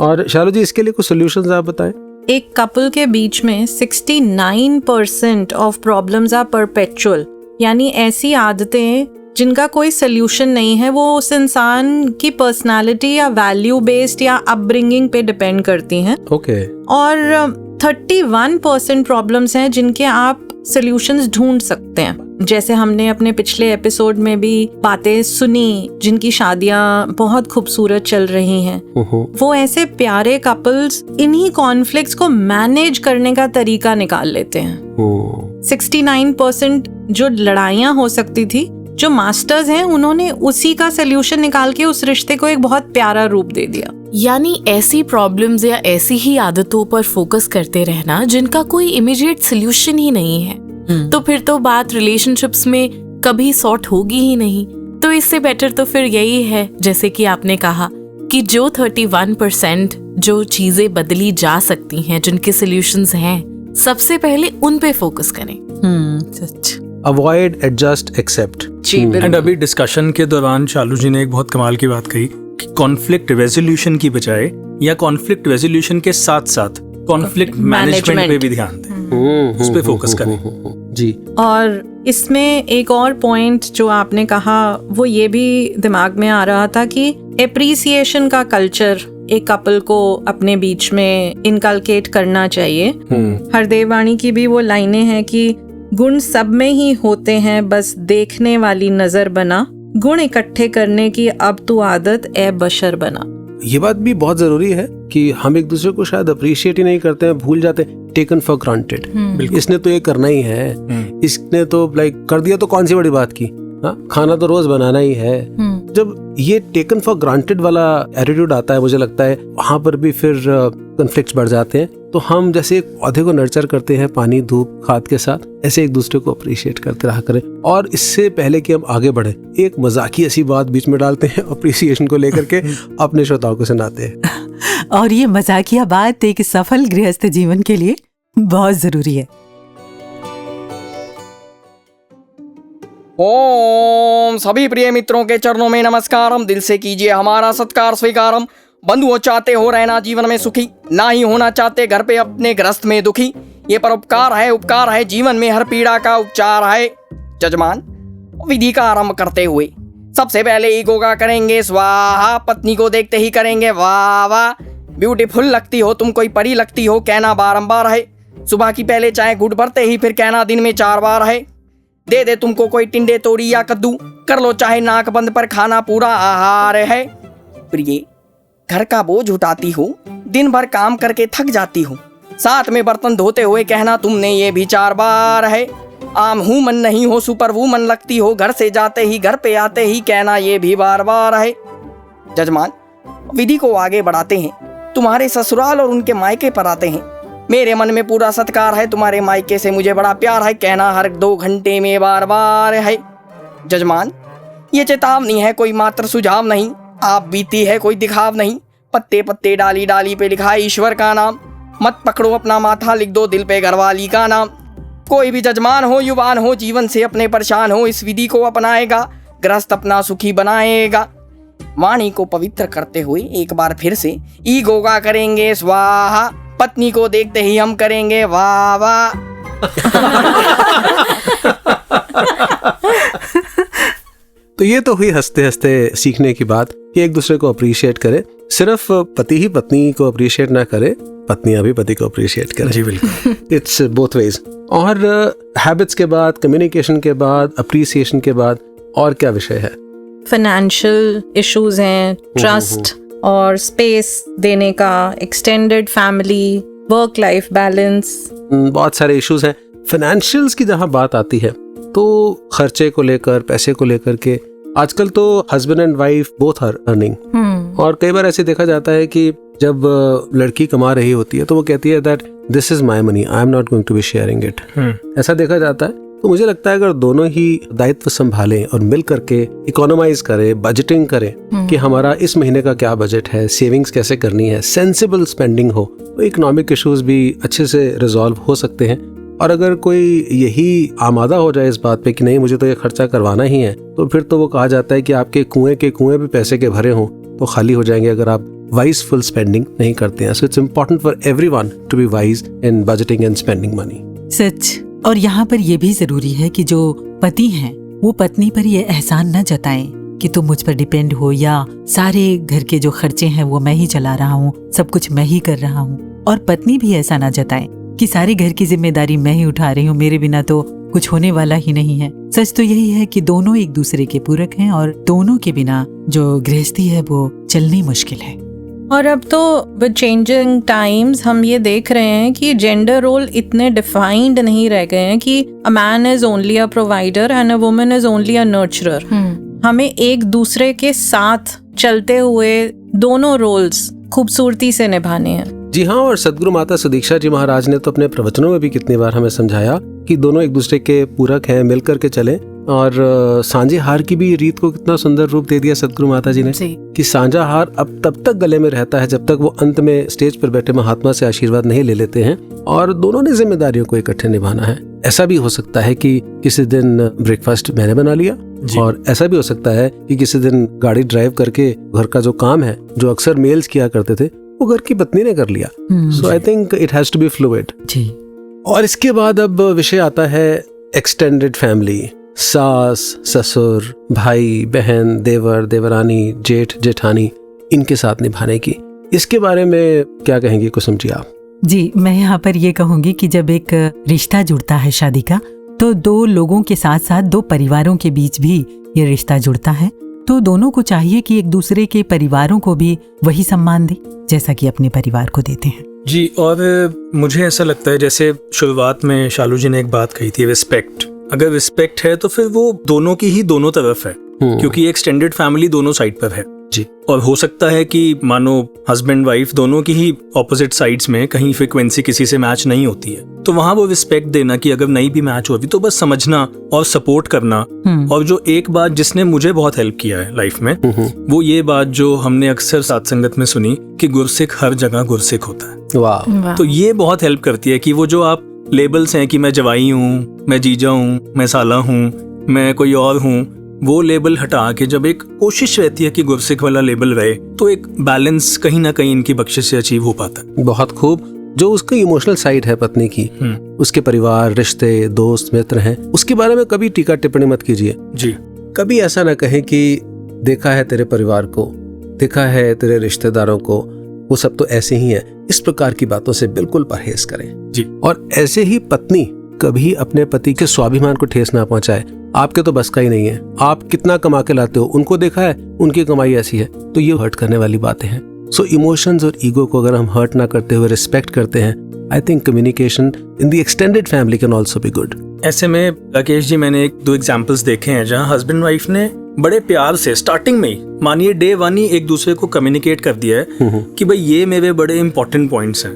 और शालो जी, इसके लिए कुछ सॉल्यूशंस आप बताएं। एक कपल के बीच में 69% ऑफ प्रॉब्लम्स आर परपेचुअल, यानी ऐसी आदतें जिनका कोई सोल्यूशन नहीं है, वो उस इंसान की पर्सनालिटी या वैल्यू बेस्ड या अपब्रिंगिंग पे डिपेंड करती हैं। ओके। और 31% प्रॉब्लम्स हैं जिनके आप सॉल्यूशंस ढूंढ सकते हैं। जैसे हमने अपने पिछले एपिसोड में भी बातें सुनी जिनकी शादियां बहुत खूबसूरत चल रही हैं, वो ऐसे प्यारे कपल्स इन्हीं कॉन्फ्लिक्ट्स को मैनेज करने का तरीका निकाल लेते हैं। 69% जो लड़ाइयां हो सकती थी, जो मास्टर्स हैं, उन्होंने उसी का सलूशन निकाल के उस रिश्ते को एक बहुत प्यारा रूप दे दिया। यानी ऐसी प्रॉब्लम्स या ऐसी ही आदतों पर फोकस करते रहना जिनका कोई इमीडिएट सोल्यूशन ही नहीं है, तो फिर तो बात रिलेशनशिप्स में कभी सॉर्ट होगी ही नहीं। तो इससे बेटर तो फिर यही है, जैसे कि आपने कहा, कि जो 31% जो चीजें बदली जा सकती हैं, जिनके सोल्यूशंस हैं, सबसे पहले उन पे फोकस करें। सच। Avoid, adjust, accept. एंड अभी डिस्कशन के दौरान शालू जी ने एक बहुत कमाल की बात कही कि कॉन्फ्लिक्ट रेजोल्यूशन की बजाय या कॉन्फ्लिक्ट रेजोल्यूशन के साथ साथ कॉन्फ्लिक्ट मैनेजमेंट पे भी ध्यान दें, उस पे फोकस करें। जी। और इसमें एक और पॉइंट जो आपने कहा, वो ये भी दिमाग में आ रहा था कि एप्रिसिएशन का कल्चर एक कपल को अपने बीच में इनकलकेट करना चाहिए। हरदेव वाणी की भी वो लाइनें हैं कि गुण सब में ही होते हैं, बस देखने वाली नजर बना, गुण इकट्ठे करने की अब तू आदत ए बशर बना। ये बात भी बहुत जरूरी है कि हम एक दूसरे को शायद अप्रिशिएट ही नहीं करते हैं, भूल जाते हैं, टेकन फॉर ग्रांटेड। इसने तो ये करना ही है, इसने तो लाइक कर दिया तो कौन सी बड़ी बात की, खाना तो रोज बनाना ही है। जब ये टेकन फॉर ग्रांटेड वाला एटीट्यूड आता है, मुझे लगता है वहां पर भी फिर कॉन्फ्लिक्ट्स बढ़ जाते हैं। तो हम जैसे एक पौधे को नर्चर करते हैं पानी, धूप, खाद के साथ, ऐसे एक दूसरे को अप्रिशिएट करते रहा करें। और इससे पहले कि हम आगे बढ़े, एक मजाकी ऐसी बात बीच में डालते हैं अप्रिसिएशन को लेकर के, अपने श्रोताओं को सुनाते हैं। और ये मजाकिया बात एक सफल गृहस्थ जीवन के लिए बहुत जरूरी है। ओम सभी प्रिय मित्रों के चरणों में नमस्कार। हम दिल से कीजिए हमारा सत्कार स्वीकारम। बंधुओं, चाहते हो रहना जीवन में सुखी, ना ही होना चाहते घर पे अपने गृहस्थ में दुखी। ये परोपकार है, उपकार है, जीवन में हर पीड़ा का उपचार है। जजमान, विधि का आरंभ करते हुए सबसे पहले ईगो का करेंगे स्वाहा। पत्नी को देखते ही करेंगे वाह वाह, ब्यूटीफुल लगती हो तुम, कोई परी लगती हो, कहना बारंबार है। सुबह की पहले चाय घुट भरते ही फिर कहना दिन में 4 बार है। दे दे तुमको कोई टिंडे, तोड़ी या कद्दू, कर लो चाहे नाक बंद पर खाना पूरा आहार है। प्रिय, घर का बोझ उठाती हो, दिन भर काम करके थक जाती हो, साथ में बर्तन धोते हुए कहना तुमने ये भी 4 बार है। आम हूँ मन नहीं हो, सुपर वूमन लगती हो, घर से जाते ही घर पे आते ही कहना ये भी बार बार है। जजमान, विधि को आगे बढ़ाते हैं, तुम्हारे ससुराल और उनके मायके पर आते हैं। मेरे मन में पूरा सत्कार है, तुम्हारे मायके से मुझे बड़ा प्यार है, कहना हर 2 घंटे में बार बार है। जजमान, ये चेतावनी है, कोई मात्र सुझाव नहीं, आप बीती है कोई दिखाव नहीं। पत्ते पत्ते डाली डाली पे लिखा है ईश्वर का नाम, मत पकड़ो अपना माथा, लिख दो दिल पे घरवाली का नाम। कोई भी जजमान हो, युवान हो, जीवन से अपने परेशान हो, इस विधि को अपनाएगा, गृहस्थ अपना सुखी बनाएगा। वाणी को पवित्र करते हुए एक बार फिर से ईगो का करेंगे स्वाहा। पत्नी को देखते ही हम करेंगे वाह वाह। तो ये तो हुई हंसते हंसते सीखने की बात कि एक दूसरे को अप्रिशिएट करे। सिर्फ पति ही पत्नी को अप्रिशिएट ना करे, पत्नियां भी पति को अप्रिशिएट करें। जी बिल्कुल, इट्स बोथ वेज। और हैबिट्स के बाद, कम्युनिकेशन के बाद, अप्रिसिएशन के बाद और क्या विषय है? फाइनेंशियल इश्यूज हैं, ट्रस्ट और स्पेस देने का, extended family, work life balance, बहुत सारे इश्यूज हैं। फाइनेंशियल्स की जहाँ बात आती है तो खर्चे को लेकर, पैसे को लेकर के आजकल तो husband and wife both are earning. और कई बार ऐसे देखा जाता है कि जब लड़की कमा रही होती है तो वो कहती है that this is my money, I am not going to be sharing it. ऐसा देखा जाता है। तो मुझे लगता है अगर दोनों ही दायित्व संभालें और मिल करके इकोनॉमाइज करें, बजटिंग करें कि हमारा इस महीने का क्या बजट है, सेविंग्स कैसे करनी है, सेंसिबल स्पेंडिंग हो, तो इकोनॉमिक इश्यूज भी अच्छे से रिजॉल्व हो सकते हैं। और अगर कोई यही आमादा हो जाए इस बात पे कि नहीं मुझे तो ये खर्चा करवाना ही है, तो फिर तो वो कहा जाता है कि आपके कुएं के कुएं भी पैसे के भरे हों तो खाली हो जाएंगे अगर आप वाइजफुल स्पेंडिंग नहीं करते हैं. So it's important for everyone to be wise in budgeting and spending money. सच. और यहाँ पर यह भी जरूरी है कि जो पति हैं वो पत्नी पर ये एहसान न जताएं कि तुम मुझ पर डिपेंड हो, या सारे घर के जो खर्चे हैं वो मैं ही चला रहा हूँ, सब कुछ मैं ही कर रहा हूँ. और पत्नी भी ऐसा ना जताएं कि सारे घर की जिम्मेदारी मैं ही उठा रही हूँ, मेरे बिना तो कुछ होने वाला ही नहीं है. सच तो यही है कि दोनों एक दूसरे के पूरक हैं और दोनों के बिना जो गृहस्थी है वो चलनी मुश्किल है. और अब तो विद चेंजिंग टाइम्स हम ये देख रहे हैं कि जेंडर रोल इतने डिफाइंड नहीं रह गए हैं कि a man is only a provider and a woman is only अ नर्चरर. हमें एक दूसरे के साथ चलते हुए दोनों रोल्स खूबसूरती से निभाने हैं. जी हाँ, और सदगुरु माता सुदीक्षा जी महाराज ने तो अपने प्रवचनों में भी कितनी बार हमें समझाया कि दोनों एक दूसरे के पूरक हैं, मिलकर के चलें. और सांझे हार की भी रीत को कितना सुंदर रूप दे दिया सदगुरु माता जी ने कि सांझा हार अब तब तक गले में रहता है जब तक वो अंत में स्टेज पर बैठे महात्मा से आशीर्वाद नहीं ले लेते हैं. और दोनों ने जिम्मेदारियों को इकट्ठे निभाना है. ऐसा भी हो सकता है कि किसी दिन ब्रेकफास्ट मैंने बना लिया, और ऐसा भी हो सकता है कि किसी दिन गाड़ी ड्राइव करके घर का जो काम है जो अक्सर मेल्स किया करते थे वो घर की पत्नी ने कर लिया. So I think it has to be fluid. और इसके बाद अब विषय आता है एक्सटेंडेड फैमिली. सास, ससुर, भाई, बहन, देवर, देवरानी, जेठ, जेठानी, इनके साथ निभाने की. इसके बारे में क्या कहेंगे कुसुम जी आप? जी, मैं यहाँ पर ये कहूँगी कि जब एक रिश्ता जुड़ता है शादी का, तो दो लोगों के साथ साथ दो परिवारों के बीच भी ये रिश्ता जुड़ता है. तो दोनों को चाहिए कि एक दूसरे के परिवारों को भी वही सम्मान दे जैसा कि अपने परिवार को देते हैं. जी, और मुझे ऐसा लगता है जैसे शुरुआत में शालू जी ने एक बात कही थी, रिस्पेक्ट. अगर रिस्पेक्ट है तो फिर वो दोनों की ही दोनों तरफ है, क्योंकि एक्सटेंडेड फैमिली दोनों साइड पर है. जी. और हो सकता है कि मानो हस्बैंड वाइफ दोनों की ही ऑपोजिट साइड्स में कहीं फ्रीक्वेंसी किसी से मैच नहीं होती है, तो वहाँ वो रिस्पेक्ट देना कि अगर नहीं भी मैच होती तो बस समझना और सपोर्ट करना. और जो एक बात जिसने मुझे बहुत हेल्प किया है लाइफ में, वो ये बात जो हमने अक्सर सत्संगत में सुनी कि गुरसिख हर जगह गुरसिख होता है. वाह. तो ये बहुत हेल्प करती है कि वो जो आप लेबल्स हैं कि मैं जवाई हूँ, मैं जीजा हूँ, मैं साला हूँ, मैं कोई और हूँ, वो लेबल हटा के जब एक कोशिश रहती है कि गुरसिख वाला लेबल रहे, तो एक बैलेंस कहीं ना कहीं इनकी बख्शिश से अचीव हो पाता है. बहुत खूब. जो उसकी इमोशनल साइड है पत्नी की, उसके परिवार, रिश्ते, दोस्त, मित्र हैं, उसके बारे में कभी टीका टिप्पणी मत कीजिए. जी. कभी ऐसा ना कहें कि देखा है तेरे परिवार को, देखा है तेरे रिश्तेदारों को, वो सब तो ऐसे ही है. इस प्रकार की बातों से बिल्कुल परहेज करें. जी. और ऐसे ही पत्नी कभी अपने पति के स्वाभिमान को ठेस ना पहुंचाए. आपके तो बस का ही नहीं है, आप कितना कमा के लाते हो, उनको देखा है, उनकी कमाई ऐसी है, तो ये हर्ट करने वाली बातें हैं. सो इमोशंस और ईगो को अगर हम हर्ट ना करते हुए रिस्पेक्ट करते हैं, I think communication in the extended family can also be good. ऐसे में राकेश जी मैंने एक दो एग्जांपल्स देखे हैं जहां हस्बैंड वाइफ ने बड़े प्यार से स्टार्टिंग में ही, मानिए डे वन ही, एक दूसरे को कम्युनिकेट कर दिया है कि भाई ये मेरे बड़े इंपॉर्टेंट पॉइंट्स हैं.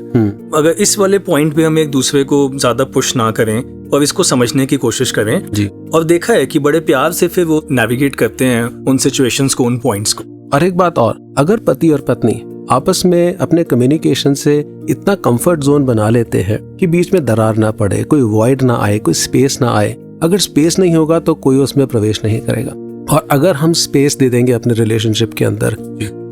अगर इस वाले पॉइंट पे हम एक दूसरे को ज्यादा पुश ना करें और इसको समझने की कोशिश करें जी. और देखा है कि बड़े प्यार से फिर वो नेविगेट करते हैं उन सिचुएशंस को, उन पॉइंट्स को. और एक बात और, अगर पति और पत्नी आपस में अपने कम्युनिकेशन से इतना कंफर्ट जोन बना लेते हैं कि बीच में दरार ना पड़े, कोई वॉइड ना आए, कोई स्पेस ना आए. अगर स्पेस नहीं होगा तो कोई उसमें प्रवेश नहीं करेगा. और अगर हम स्पेस दे देंगे अपने रिलेशनशिप के अंदर,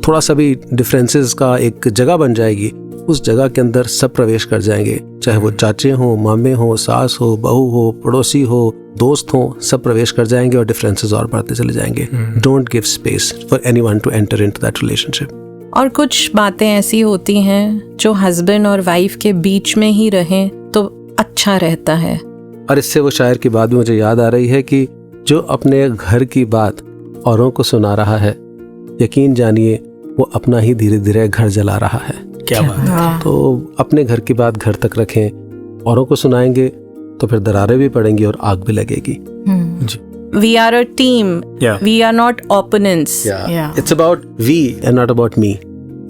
थोड़ा सा भी डिफरेंसेस का एक जगह बन जाएगी, उस जगह के अंदर सब प्रवेश कर जाएंगे. चाहे वो चाचे हो, मामे हो, सास हो, बहू हो, पड़ोसी हो, दोस्त हो, सब प्रवेश कर जाएंगे और डिफरेंसेस और बढ़ते चले जाएंगे. Don't give space for anyone to enter into that relationship. और कुछ बातें ऐसी होती हैं जो हस्बैंड और वाइफ के बीच में ही रहें तो अच्छा रहता है. और इससे वो शायर की बात भी मुझे याद आ रही है कि जो अपने घर की बात औरों को सुना रहा है, यकीन जानिए वो अपना ही धीरे धीरे घर जला रहा है. क्या बात है. तो अपने घर की बात घर तक रखें. औरों को सुनाएंगे तो फिर दरारें भी पड़ेंगी और आग भी लगेगी. We are a team. Yeah. We are not opponents. Yeah. It's about we and not about me.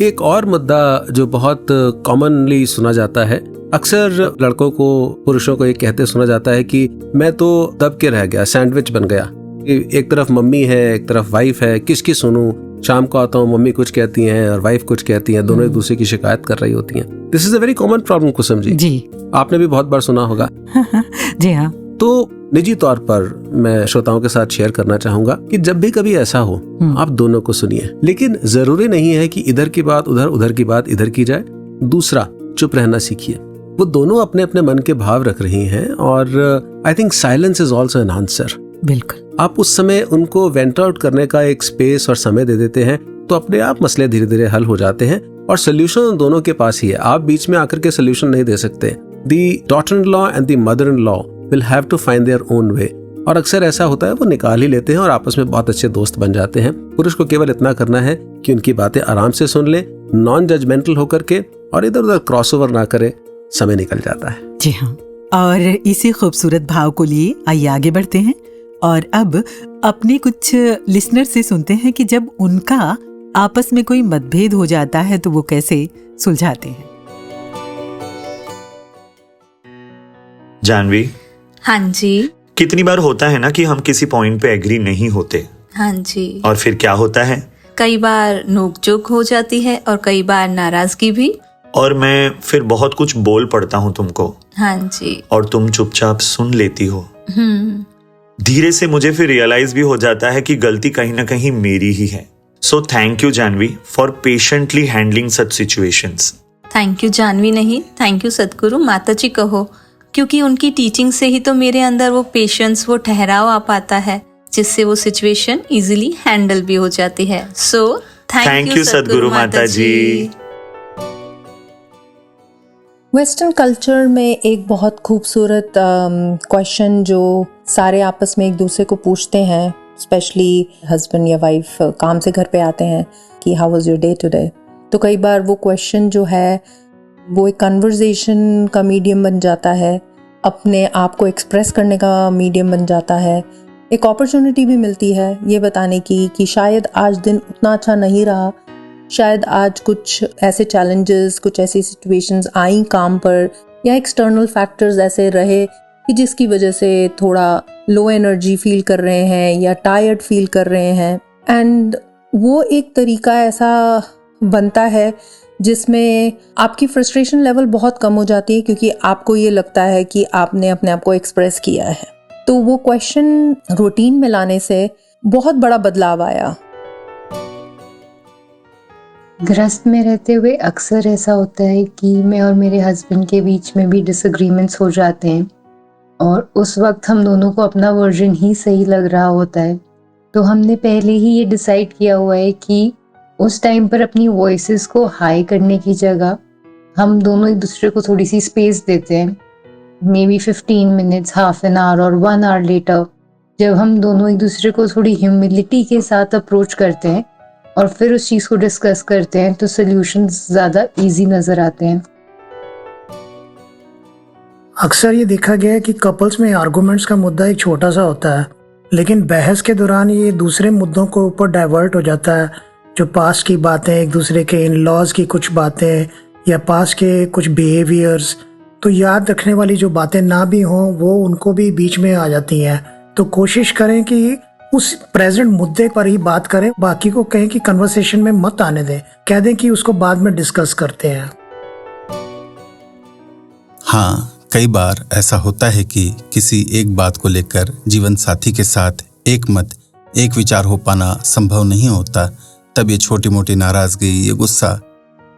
एक और मुद्दा जो बहुत कॉमनली सुना जाता है, अक्सर लड़कों को, पुरुषों को ये कहते सुना जाता है कि मैं तो दब के रह गया, सैंडविच बन गया. एक तरफ मम्मी है, एक तरफ वाइफ है, किसकी सुनूं. शाम को आता हूँ, मम्मी कुछ कहती हैं और वाइफ कुछ कहती हैं, दोनों एक दूसरे की शिकायत कर रही होती हैं. This is a very common problem Kusum ji. जी. आपने भी बहुत बार सुना होगा. जी हाँ. तो निजी तौर पर मैं श्रोताओं के साथ शेयर करना चाहूंगा कि जब भी कभी ऐसा हो आप दोनों को सुनिए, लेकिन जरूरी नहीं है कि इधर की बात उधर, उधर की बात इधर की जाए। दूसरा, चुप रहना सीखिए। वो दोनों अपने अपने मन के भाव रख रही हैं और I think silence is also an answer. बिल्कुल। आप उस समय उनको वेंट आउट करने का एक स्पेस और समय दे देते हैं तो अपने आप मसले धीरे धीरे हल हो जाते हैं और सोल्यूशन दोनों के पास ही है। आप बीच में आकर के सोल्यूशन नहीं दे सकते। The daughter in law and the mother in law will have to find their own way. और अक्सर ऐसा होता है, वो निकाल ही लेते हैं और आपस में बहुत अच्छे दोस्त बन जाते हैं। पुरुष को केवल इतना करना है कि उनकी बातें आराम से सुन ले, नॉन जजमेंटल होकर के, और इधर उधर क्रॉसओवर ना करे, समय निकल जाता है। जी हाँ, और इसी खूबसूरत भाव को लिए आइए आगे बढ़ते हैं और अब अपने कुछ लिसनर से सुनते हैं कि जब उनका आपस में कोई मतभेद हो जाता है तो वो कैसे सुलझाते हैं। जानवी, हाँ जी। कितनी बार होता है ना कि हम किसी पॉइंट पे एग्री नहीं होते। हाँ जी। और फिर क्या होता है? कई बार नोकझोंक हो जाती है और कई बार नाराजगी भी। और मैं फिर बहुत कुछ बोल पड़ता हूँ तुमको। हाँ जी। और तुम चुपचाप सुन लेती हो। धीरे से मुझे फिर रियलाइज भी हो जाता है कि गलती कहीं ना कहीं मेरी ही है। So thank you Janvi for patiently handling such situations. Thank you Janvi नहीं, थैंक यू सदगुरु माता जी कहो, क्योंकि उनकी टीचिंग से ही तो मेरे अंदर वो पेशेंस, वो ठहराव आ पाता है, जिससे वो सिचुएशन इजीली हैंडल भी हो जाती है। सो थैंक यू सदगुरु माता जी। वेस्टर्न कल्चर में एक बहुत खूबसूरत क्वेश्चन जो सारे आपस में एक दूसरे को पूछते हैं, स्पेशली हस्बैंड या वाइफ काम से घर पे आते हैं कि how was your day today. तो कई बार वो क्वेश्चन जो है वो एक कन्वर्सेशन का मीडियम बन जाता है, अपने आप को एक्सप्रेस करने का मीडियम बन जाता है, एक अपॉर्चुनिटी भी मिलती है ये बताने की कि शायद आज दिन उतना अच्छा नहीं रहा, शायद आज कुछ ऐसे चैलेंजेस, कुछ ऐसी सिचुएशंस आई काम पर या एक्सटर्नल फैक्टर्स ऐसे रहे कि जिसकी वजह से थोड़ा लो एनर्जी फील कर रहे हैं या टायर्ड फील कर रहे हैं। एंड वो एक तरीका ऐसा बनता है जिसमें आपकी फ्रस्ट्रेशन लेवल बहुत कम हो जाती है, क्योंकि आपको ये लगता है कि आपने अपने आप को एक्सप्रेस किया है। तो वो क्वेश्चन रूटीन में लाने से बहुत बड़ा बदलाव आया। गृहस्थ में रहते हुए अक्सर ऐसा होता है कि मैं और मेरे हस्बैंड के बीच में भी डिसएग्रीमेंट्स हो जाते हैं और उस वक्त हम दोनों को अपना वर्जन ही सही लग रहा होता है। तो हमने पहले ही ये डिसाइड किया हुआ है कि उस टाइम पर अपनी वॉइसेस को हाई करने की जगह हम दोनों एक दूसरे को थोड़ी सी स्पेस देते हैं, may be 15 minutes, half an hour और 1 आवर लेटर, जब हम दोनों एक दूसरे को थोड़ी ह्यूमिलिटी के साथ अप्रोच करते हैं और फिर उस चीज़ को डिस्कस करते हैं तो सॉल्यूशंस ज़्यादा इजी नज़र आते हैं। अक्सर ये देखा गया है कि कपल्स में आर्गुमेंट्स का मुद्दा एक छोटा सा होता है, लेकिन बहस के दौरान ये दूसरे मुद्दों को ऊपर डाइवर्ट हो जाता है, जो पास की बातें, एक दूसरे के इन लॉज की कुछ बातें या पास के कुछ बिहेवियर्स, तो याद रखने वाली जो बातें ना भी हों वो उनको भी बीच में आ जाती हैं। तो कोशिश करें कि उस प्रेजेंट मुद्दे पर ही बात करें, बाकी को कहें कि कन्वर्सेशन में मत आने दें, कह दें कि उसको बाद में डिस्कस करते हैं। हाँ, कई बार ऐसा होता है कि किसी एक बात को लेकर जीवन साथी के साथ एक मत, एक विचार हो पाना संभव नहीं होता। तब ये छोटी मोटी नाराजगी, ये गुस्सा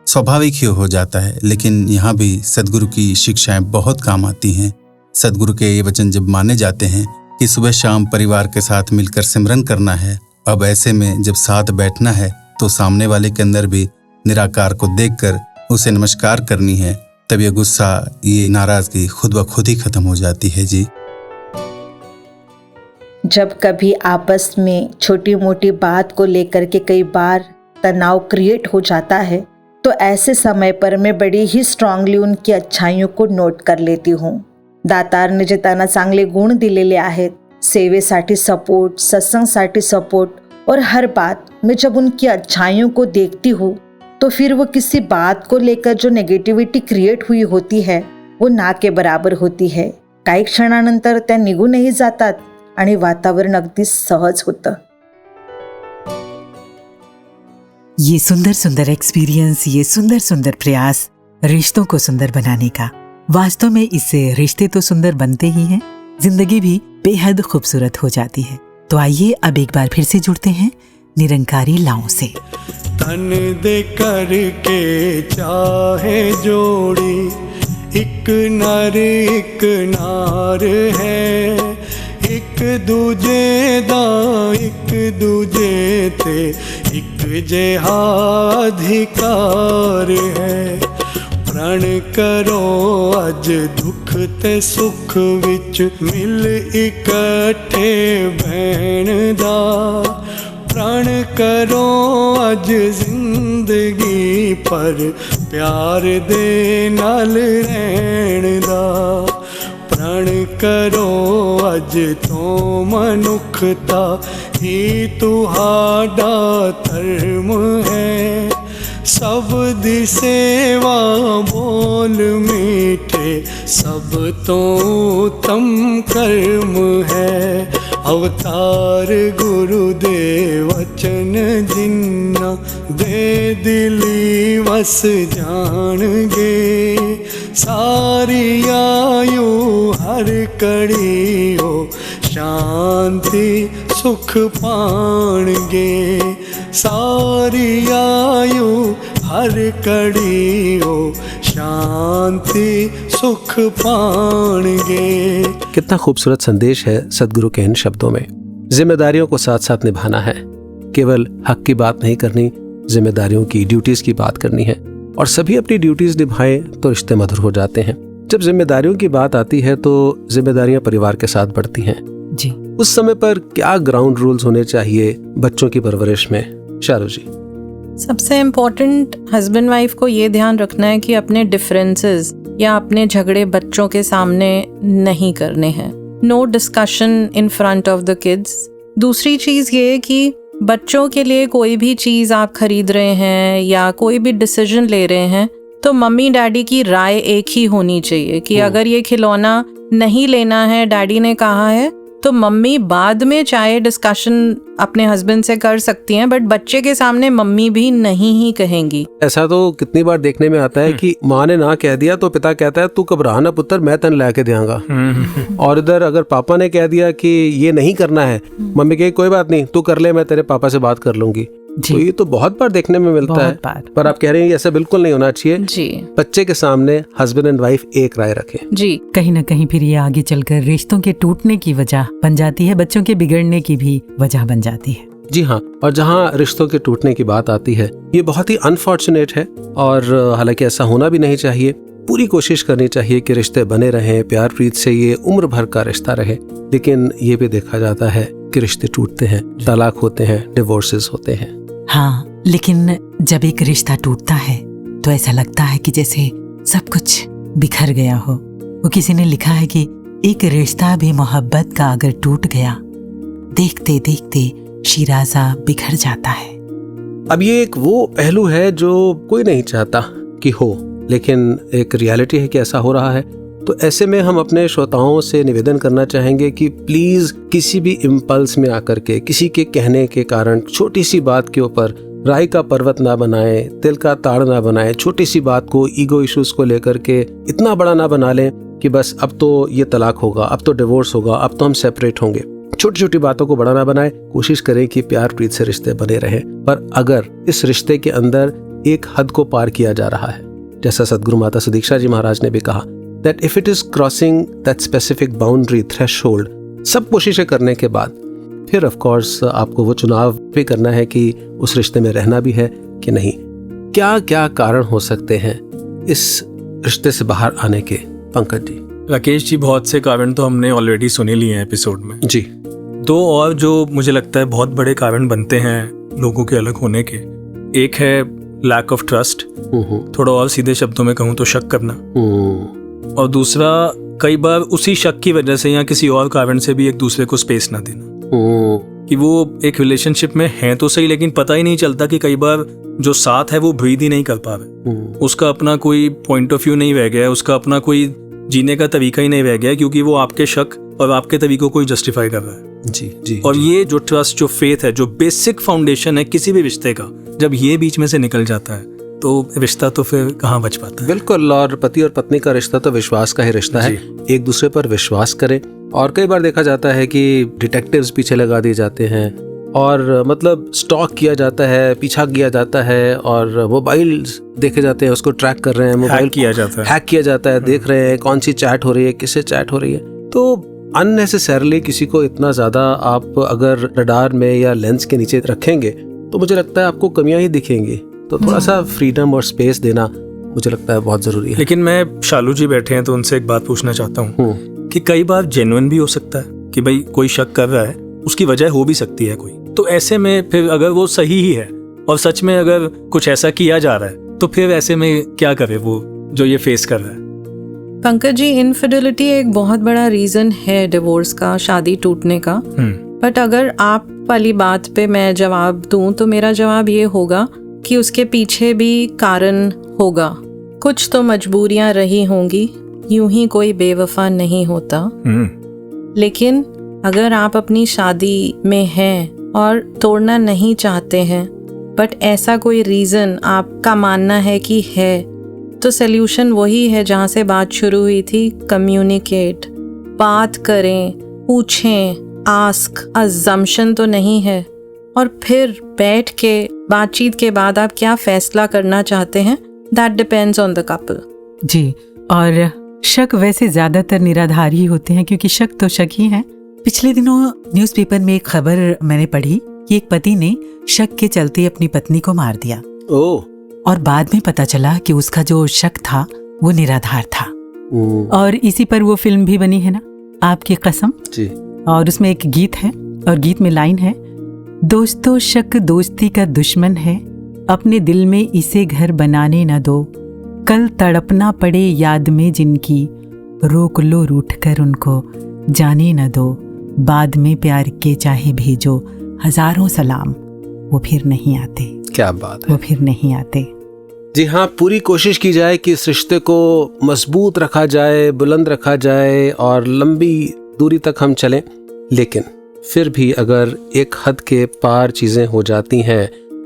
स्वाभाविक ही हो जाता है। लेकिन यहाँ भी सदगुरु की शिक्षाएं बहुत काम आती हैं। सदगुरु के ये वचन जब माने जाते हैं कि सुबह शाम परिवार के साथ मिलकर सिमरन करना है, अब ऐसे में जब साथ बैठना है तो सामने वाले के अंदर भी निराकार को देखकर उसे नमस्कार करनी है। तब ये गुस्सा, ये नाराजगी खुद ब खुद ही खत्म हो जाती है। जी, जब कभी आपस में छोटी मोटी बात को लेकर के कई बार तनाव क्रिएट हो जाता है तो ऐसे समय पर मैं बड़ी ही स्ट्रांगली उनकी अच्छाइयों को नोट कर लेती हूँ। दातारने जे त्यांना चांगले गुण दिलेले आहेत, सेवेसाठी सपोर्ट, सत्संगसाठी सपोर्ट और हर बात में जब उनकी अच्छाइयों को देखती हूँ तो फिर वो किसी बात को लेकर जो नेगेटिविटी क्रिएट हुई होती है वो ना के बराबर होती है। काही क्षणानंतर त्या निघूनही जातात आणि वातावरण अगदी सहज होतं। ये सुंदर सुंदर एक्सपीरियंस, ये सुंदर सुंदर प्रयास रिश्तों को सुंदर बनाने का। वास्तव में इससे रिश्ते तो सुंदर बनते ही हैं, जिंदगी भी बेहद खूबसूरत हो जाती है। तो आइए अब एक बार फिर से जुड़ते हैं निरंकारी लाओं से। तन दे करके चाहे जोड़ी, एक नर एक नार है, एक दूजे दा एक दूजे ते एक जिहा अधिकार है। प्रण करो अज दुख ते सुख विच मिल इकट्ठे बहन दा, प्रण करो अज जिंदगी पर प्यार दे नाल रहन दा, प्रण करो अज तो मनुखता ही तुहाडा धर्म है। सब दी सेवा बोल मीठे, सब तो उत्तम कर्म है। अवतार गुरुदेव वचन जिन्ना दे दिली वस जाणगे, सारी आयु हर कड़ी हो शांति सुख पाणगे, सारी आयु हर कड़ी हो शांति सुख पाणगे। कितना खूबसूरत संदेश है सदगुरु के इन शब्दों में। जिम्मेदारियों को साथ साथ निभाना है, केवल हक की बात नहीं करनी, जिम्मेदारियों की ड्यूटीज की बात करनी है, और सभी अपनी ड्यूटीज निभाएं तो रिश्ते मधुर हो जाते हैं। जब जिम्मेदारियों की बात आती है तो जिम्मेदारियां परिवार के साथ बढ़ती हैं जी। उस समय पर क्या ग्राउंड रूल्स होने चाहिए बच्चों की परवरिश में, शारू जी? सबसे इम्पोर्टेंट हस्बैंड वाइफ को ये ध्यान रखना है कि अपने डिफरेंसेस या अपने झगड़े बच्चों के सामने नहीं करने हैं। No discussion in front of the kids. दूसरी चीज़ ये कि बच्चों के लिए कोई भी चीज़ आप खरीद रहे हैं या कोई भी डिसीजन ले रहे हैं तो मम्मी डैडी की राय एक ही होनी चाहिए कि अगर ये खिलौना नहीं लेना है, डैडी ने कहा है, तो मम्मी बाद में चाहे डिस्कशन अपने हस्बैंड से कर सकती हैं, बट बच्चे के सामने मम्मी भी नहीं ही कहेंगी। ऐसा तो कितनी बार देखने में आता है कि माँ ने ना कह दिया तो पिता कहता है तू घबरा ना पुत्र, मैं तन ला के देंगा। और इधर अगर पापा ने कह दिया कि ये नहीं करना है, मम्मी कहे कोई बात नहीं तू कर ले, मैं तेरे पापा से बात कर लूंगी। तो ये तो बहुत बार देखने में मिलता है। पर आप कह रहे हैं ऐसा बिल्कुल नहीं होना चाहिए जी। बच्चे के सामने हस्बैंड एंड वाइफ एक राय रखें जी। कहीं ना कहीं फिर ये आगे चलकर रिश्तों के टूटने की वजह बन जाती है, बच्चों के बिगड़ने की भी वजह बन जाती है। जी हाँ, और जहाँ रिश्तों के टूटने की बात आती है ये बहुत ही अनफॉर्चुनेट है, और हालांकि ऐसा होना भी नहीं चाहिए। पूरी कोशिश करनी चाहिए कि रिश्ते बने रहें, प्यार प्रीत से ये उम्र भर का रिश्ता रहे। लेकिन ये भी देखा जाता है कि रिश्ते टूटते हैं, तलाक होते हैं, डिवोर्सेस होते हैं। हाँ, लेकिन जब एक रिश्ता टूटता है तो ऐसा लगता है कि जैसे सब कुछ बिखर गया हो। वो किसी ने लिखा है कि एक रिश्ता भी मोहब्बत का अगर टूट गया, देखते देखते शिराज़ा बिखर जाता है। अब ये एक वो पहलू है जो कोई नहीं चाहता कि हो, लेकिन एक रियलिटी है कि ऐसा हो रहा है। तो ऐसे में हम अपने श्रोताओं से निवेदन करना चाहेंगे कि प्लीज किसी भी इम्पल्स में आकर के, किसी के कहने के कारण छोटी सी बात के ऊपर राई का पर्वत ना बनाए, तिल का ताड़ ना बनाए। छोटी सी बात को, ईगो इश्यूज को लेकर के इतना बड़ा ना बना लें कि बस अब तो ये तलाक होगा, अब तो डिवोर्स होगा, अब तो हम सेपरेट होंगे। छोटी छोटी बातों को बड़ा ना बनाए। कोशिश करें कि प्यार प्रीत से रिश्ते बने रहें। पर अगर इस रिश्ते के अंदर एक हद को पार किया जा रहा है, जैसा सदगुरु माता सुदीक्षा जी महाराज ने भी कहा, that if it is crossing that specific boundary threshold, सब कोशिशें करने के बाद फिर ऑफ कोर्स आपको वो चुनाव भी करना है कि उस रिश्ते में रहना भी है कि नहीं। क्या क्या कारण हो सकते हैं इस रिश्ते से बाहर आने के, पंकज जी? राकेश जी, बहुत से कारण तो हमने ऑलरेडी सुने लिए हैं एपिसोड में जी। दो और जो मुझे लगता है बहुत बड़े कारण बनते हैं लोगों के अलग होने के, एक है लैक ऑफ ट्रस्ट, थोड़ा और सीधे शब्दों में कहूँ तो शक करना, और दूसरा कई बार उसी शक की वजह से या किसी और कारण से भी एक दूसरे को स्पेस ना देना, कि वो एक रिलेशनशिप में है तो सही लेकिन पता ही नहीं चलता कि कई बार जो साथ है वो ब्रीद ही नहीं कर पा रहे, उसका अपना कोई पॉइंट ऑफ व्यू नहीं रह गया, उसका अपना कोई जीने का तरीका ही नहीं रह गया, क्योंकि वो आपके शक और आपके तरीकों को ही जस्टिफाई कर रहा है। जी जी। और ये जो ट्रस्ट, जो फेथ है, जो बेसिक फाउंडेशन है किसी भी रिश्ते का, जब ये बीच में से निकल जाता है तो रिश्ता तो फिर कहाँ बच पाता है। बिल्कुल, और पति और पत्नी का रिश्ता तो विश्वास का ही रिश्ता है। एक दूसरे पर विश्वास करें, और कई बार देखा जाता है कि डिटेक्टिव्स पीछे लगा दिए जाते हैं और मतलब स्टॉक किया जाता है, पीछा किया जाता है और मोबाइल देखे जाते हैं, उसको ट्रैक कर रहे हैं, मोबाइल हैक किया जाता है, देख रहे हैं कौन सी चैट हो रही है, किससे चैट हो रही है। तो अननेसेसरली किसी को इतना ज़्यादा आप अगर रडार में या लेंस के नीचे रखेंगे तो मुझे लगता है आपको कमियां ही दिखेंगी। तो थोड़ा सा फ्रीडम और स्पेस देना मुझे लगता है बहुत ज़रूरी है। लेकिन मैं शालू जी बैठे हैं तो उनसे एक बात पूछना चाहता हूँ कि कई बार जेन्युइन भी हो सकता है कि भाई कोई शक कर रहा है, उसकी वजह हो भी सकती है कोई, तो ऐसे में फिर अगर वो सही ही है और सच में अगर कुछ ऐसा किया जा रहा है तो फिर ऐसे में क्या करे वो जो ये फेस कर रहा है? पंकज जी, इनफिडेलिटी एक बहुत बड़ा रीजन है डिवोर्स का, शादी टूटने का। बट अगर आप वाली बात पे मैं जवाब दूं तो मेरा जवाब ये होगा कि उसके पीछे भी कारण होगा, कुछ तो मजबूरियां रही होंगी, यूं ही कोई बेवफा नहीं होता। लेकिन अगर आप अपनी शादी में हैं और तोड़ना नहीं चाहते हैं बट ऐसा कोई रीज़न आपका मानना है कि है, तो सल्यूशन वही है जहाँ से बात शुरू हुई थी, कम्युनिकेट, बात करें, पूछें, आस्क, अजम्पशन तो नहीं है। और फिर बैठ के बातचीत के बाद आप क्या फैसला करना चाहते हैं, that depends on the couple. जी, और शक वैसे ज़्यादातर निराधार ही होते हैं क्योंकि शक तो शक ही है। पिछले दिनों न्यूज़पेपर में एक खबर मैंने पढ़ी कि एक पति ने शक के चलते अपनी पत्नी को मार दिया। और बाद में पता चला कि उसका जो शक था वो निराधार था। और इसी पर वो फिल्म भी बनी है ना, आपकी कसम जी। और उसमें एक गीत है और गीत में लाइन है, दोस्तों शक दोस्ती का दुश्मन है, अपने दिल में इसे घर बनाने न दो, कल तड़पना पड़े याद में जिनकी, रोक लो रूठ कर उनको जाने न दो, बाद में प्यार के चाहे भेजो हजारों सलाम, वो फिर नहीं आते। क्या बात है, वो फिर नहीं आते। जी हाँ, पूरी कोशिश की जाए कि इस रिश्ते को मजबूत रखा जाए, बुलंद रखा जाए और लंबी दूरी तक हम चलें, लेकिन फिर भी अगर एक हद के पार चीज़ें हो जाती हैं,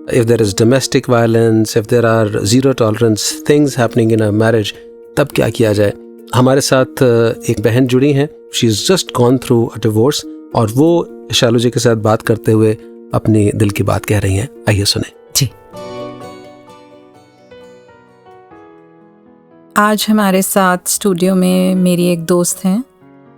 if there is domestic violence, if there are zero tolerance things happening in a marriage, तब क्या किया जाए? हमारे साथ एक बहन जुड़ी हैं, she is just gone through a divorce और वो शालू जी के साथ बात करते हुए अपनी दिल की बात कह रही हैं। आइए सुने जी। आज हमारे साथ स्टूडियो में मेरी एक दोस्त हैं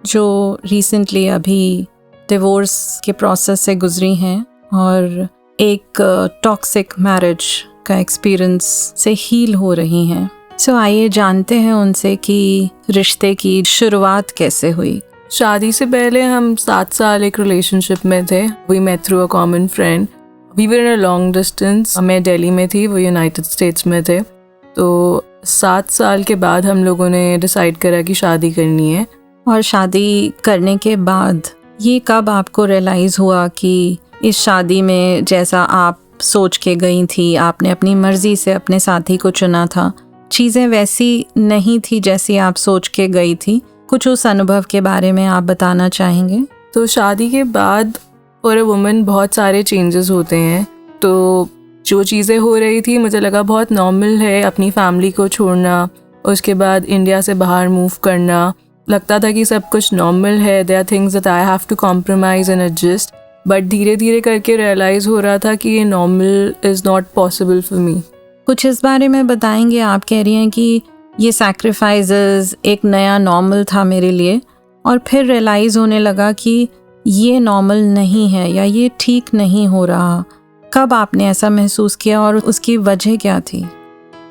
जो रिसेंटली अभी डिवोर्स के प्रोसेस से गुजरी हैं और एक टॉक्सिक मैरिज का एक्सपीरियंस से हील हो रही हैं। सो आइए जानते हैं उनसे कि रिश्ते की शुरुआत कैसे हुई। शादी से पहले हम 7 साल एक रिलेशनशिप में थे। We met through a common friend. We were in a long distance. मैं दिल्ली में थी, वो यूनाइटेड स्टेट्स में थे। तो 7 साल के बाद हम लोगों ने डिसाइड करा कि शादी करनी है। और शादी करने के बाद ये कब आपको रियलाइज़ हुआ कि इस शादी में जैसा आप सोच के गई थी, आपने अपनी मर्ज़ी से अपने साथी को चुना था, चीज़ें वैसी नहीं थी जैसी आप सोच के गई थी? कुछ उस अनुभव के बारे में आप बताना चाहेंगे? तो शादी के बाद फॉर अ वुमन बहुत सारे चेंजेस होते हैं। तो जो चीज़ें हो रही थी मुझे लगा बहुत नॉर्मल है, अपनी फैमिली को छोड़ना, उसके बाद इंडिया से बाहर मूव करना, लगता था कि सब कुछ नॉर्मल है। There are things that I have to compromise and adjust, but धीरे धीरे करके रियलाइज़ हो रहा था कि ये normal is not possible for me. कुछ इस बारे में बताएंगे? आप कह रही हैं कि ये सैक्रिफाइसेस एक नया नॉर्मल था मेरे लिए और फिर रियलाइज़ होने लगा कि ये नॉर्मल नहीं है या ये ठीक नहीं हो रहा। कब आपने ऐसा महसूस किया और उसकी वजह क्या थी?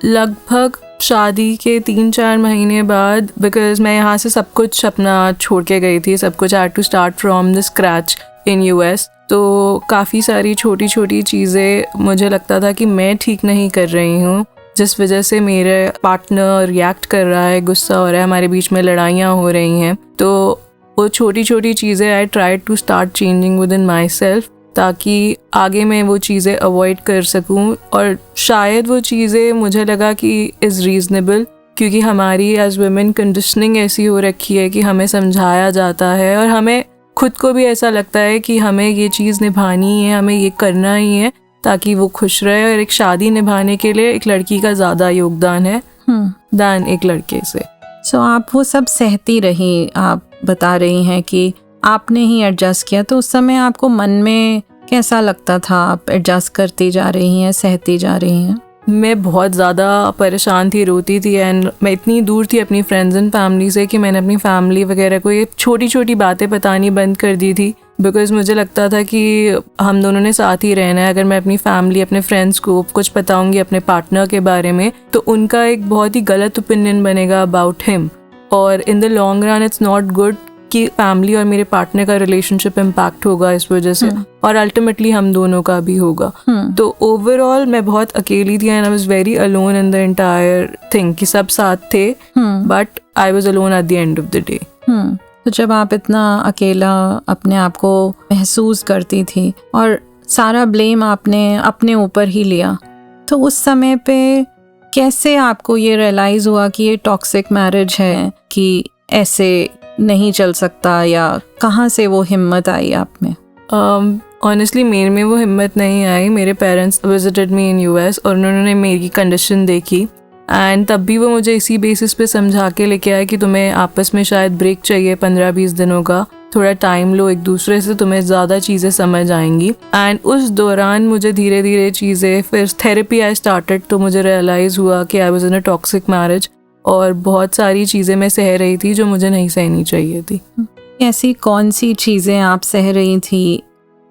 लगभग शादी के 3-4 महीने बाद, बिकॉज मैं यहाँ से सब कुछ अपना छोड़ के गई थी, सब कुछ I had to start from the scratch in US। तो काफ़ी सारी छोटी छोटी चीज़ें मुझे लगता था कि मैं ठीक नहीं कर रही हूँ, जिस वजह से मेरे पार्टनर रिएक्ट कर रहा है, गुस्सा हो रहा है, हमारे बीच में लड़ाइयाँ हो रही हैं। तो वो छोटी छोटी चीज़ें I try to start changing within myself, ताकि आगे मैं वो चीज़ें अवॉइड कर सकूं। और शायद वो चीज़ें मुझे लगा कि इज़ रीज़नेबल, क्योंकि हमारी एज वुमेन कंडीशनिंग ऐसी हो रखी है कि हमें समझाया जाता है और हमें खुद को भी ऐसा लगता है कि हमें ये चीज़ निभानी है, हमें ये करना ही है ताकि वो खुश रहे। और एक शादी निभाने के लिए एक लड़की का ज़्यादा योगदान है दान एक लड़के से। सो आप वो सब सहती रही, आप बता रही हैं कि आपने ही एडजस्ट किया, तो उस समय आपको मन में कैसा लगता था? आप एडजस्ट करती जा रही हैं, सहती जा रही हैं? मैं बहुत ज़्यादा परेशान थी, रोती थी, एंड मैं इतनी दूर थी अपनी फ्रेंड्स एंड फैमिली से कि मैंने अपनी फैमिली वगैरह को ये छोटी छोटी बातें बतानी बंद कर दी थी, बिकॉज मुझे लगता था कि हम दोनों ने साथ ही रहना है। अगर मैं अपनी फैमिली, अपने फ्रेंड्स को कुछ बताऊंगी अपने पार्टनर के बारे में, तो उनका एक बहुत ही गलत ओपिनियन बनेगा अबाउट हिम, और in the long run it's not good कि फैमिली और मेरे पार्टनर का रिलेशनशिप इम्पैक्ट होगा इस वजह से, और अल्टीमेटली हम दोनों का भी होगा। तो ओवरऑल मैं बहुत अकेली थी and I was very alone in the entire thing, कि सब साथ थे but I was alone at the end of the day. तो जब आप इतना अकेला अपने आप को महसूस करती थी और सारा ब्लेम आपने अपने ऊपर ही लिया, तो उस समय पे कैसे आपको ये रियलाइज हुआ कि ये टॉक्सिक मैरिज है, कि ऐसे नहीं चल सकता, या कहाँ से वो हिम्मत आई आप में? ऑनेस्टली मेरे में वो हिम्मत नहीं आई। मेरे parents visited me in US और उन्होंने मेरी कंडीशन देखी, एंड तब भी वो मुझे इसी बेसिस पे समझा के लेके आए कि तुम्हें आपस में शायद ब्रेक चाहिए 15-20 दिनों का, थोड़ा टाइम लो एक दूसरे से, तुम्हें ज़्यादा चीज़ें समझ आएंगी। एंड उस दौरान मुझे धीरे धीरे चीज़ें, फिर थेरेपी आई स्टार्टेड, तो मुझे रियलाइज़ हुआ कि I was in a toxic marriage, और बहुत सारी चीज़ें मैं सह रही थी जो मुझे नहीं सहनी चाहिए थी। ऐसी कौन सी चीज़ें आप सह रही थी?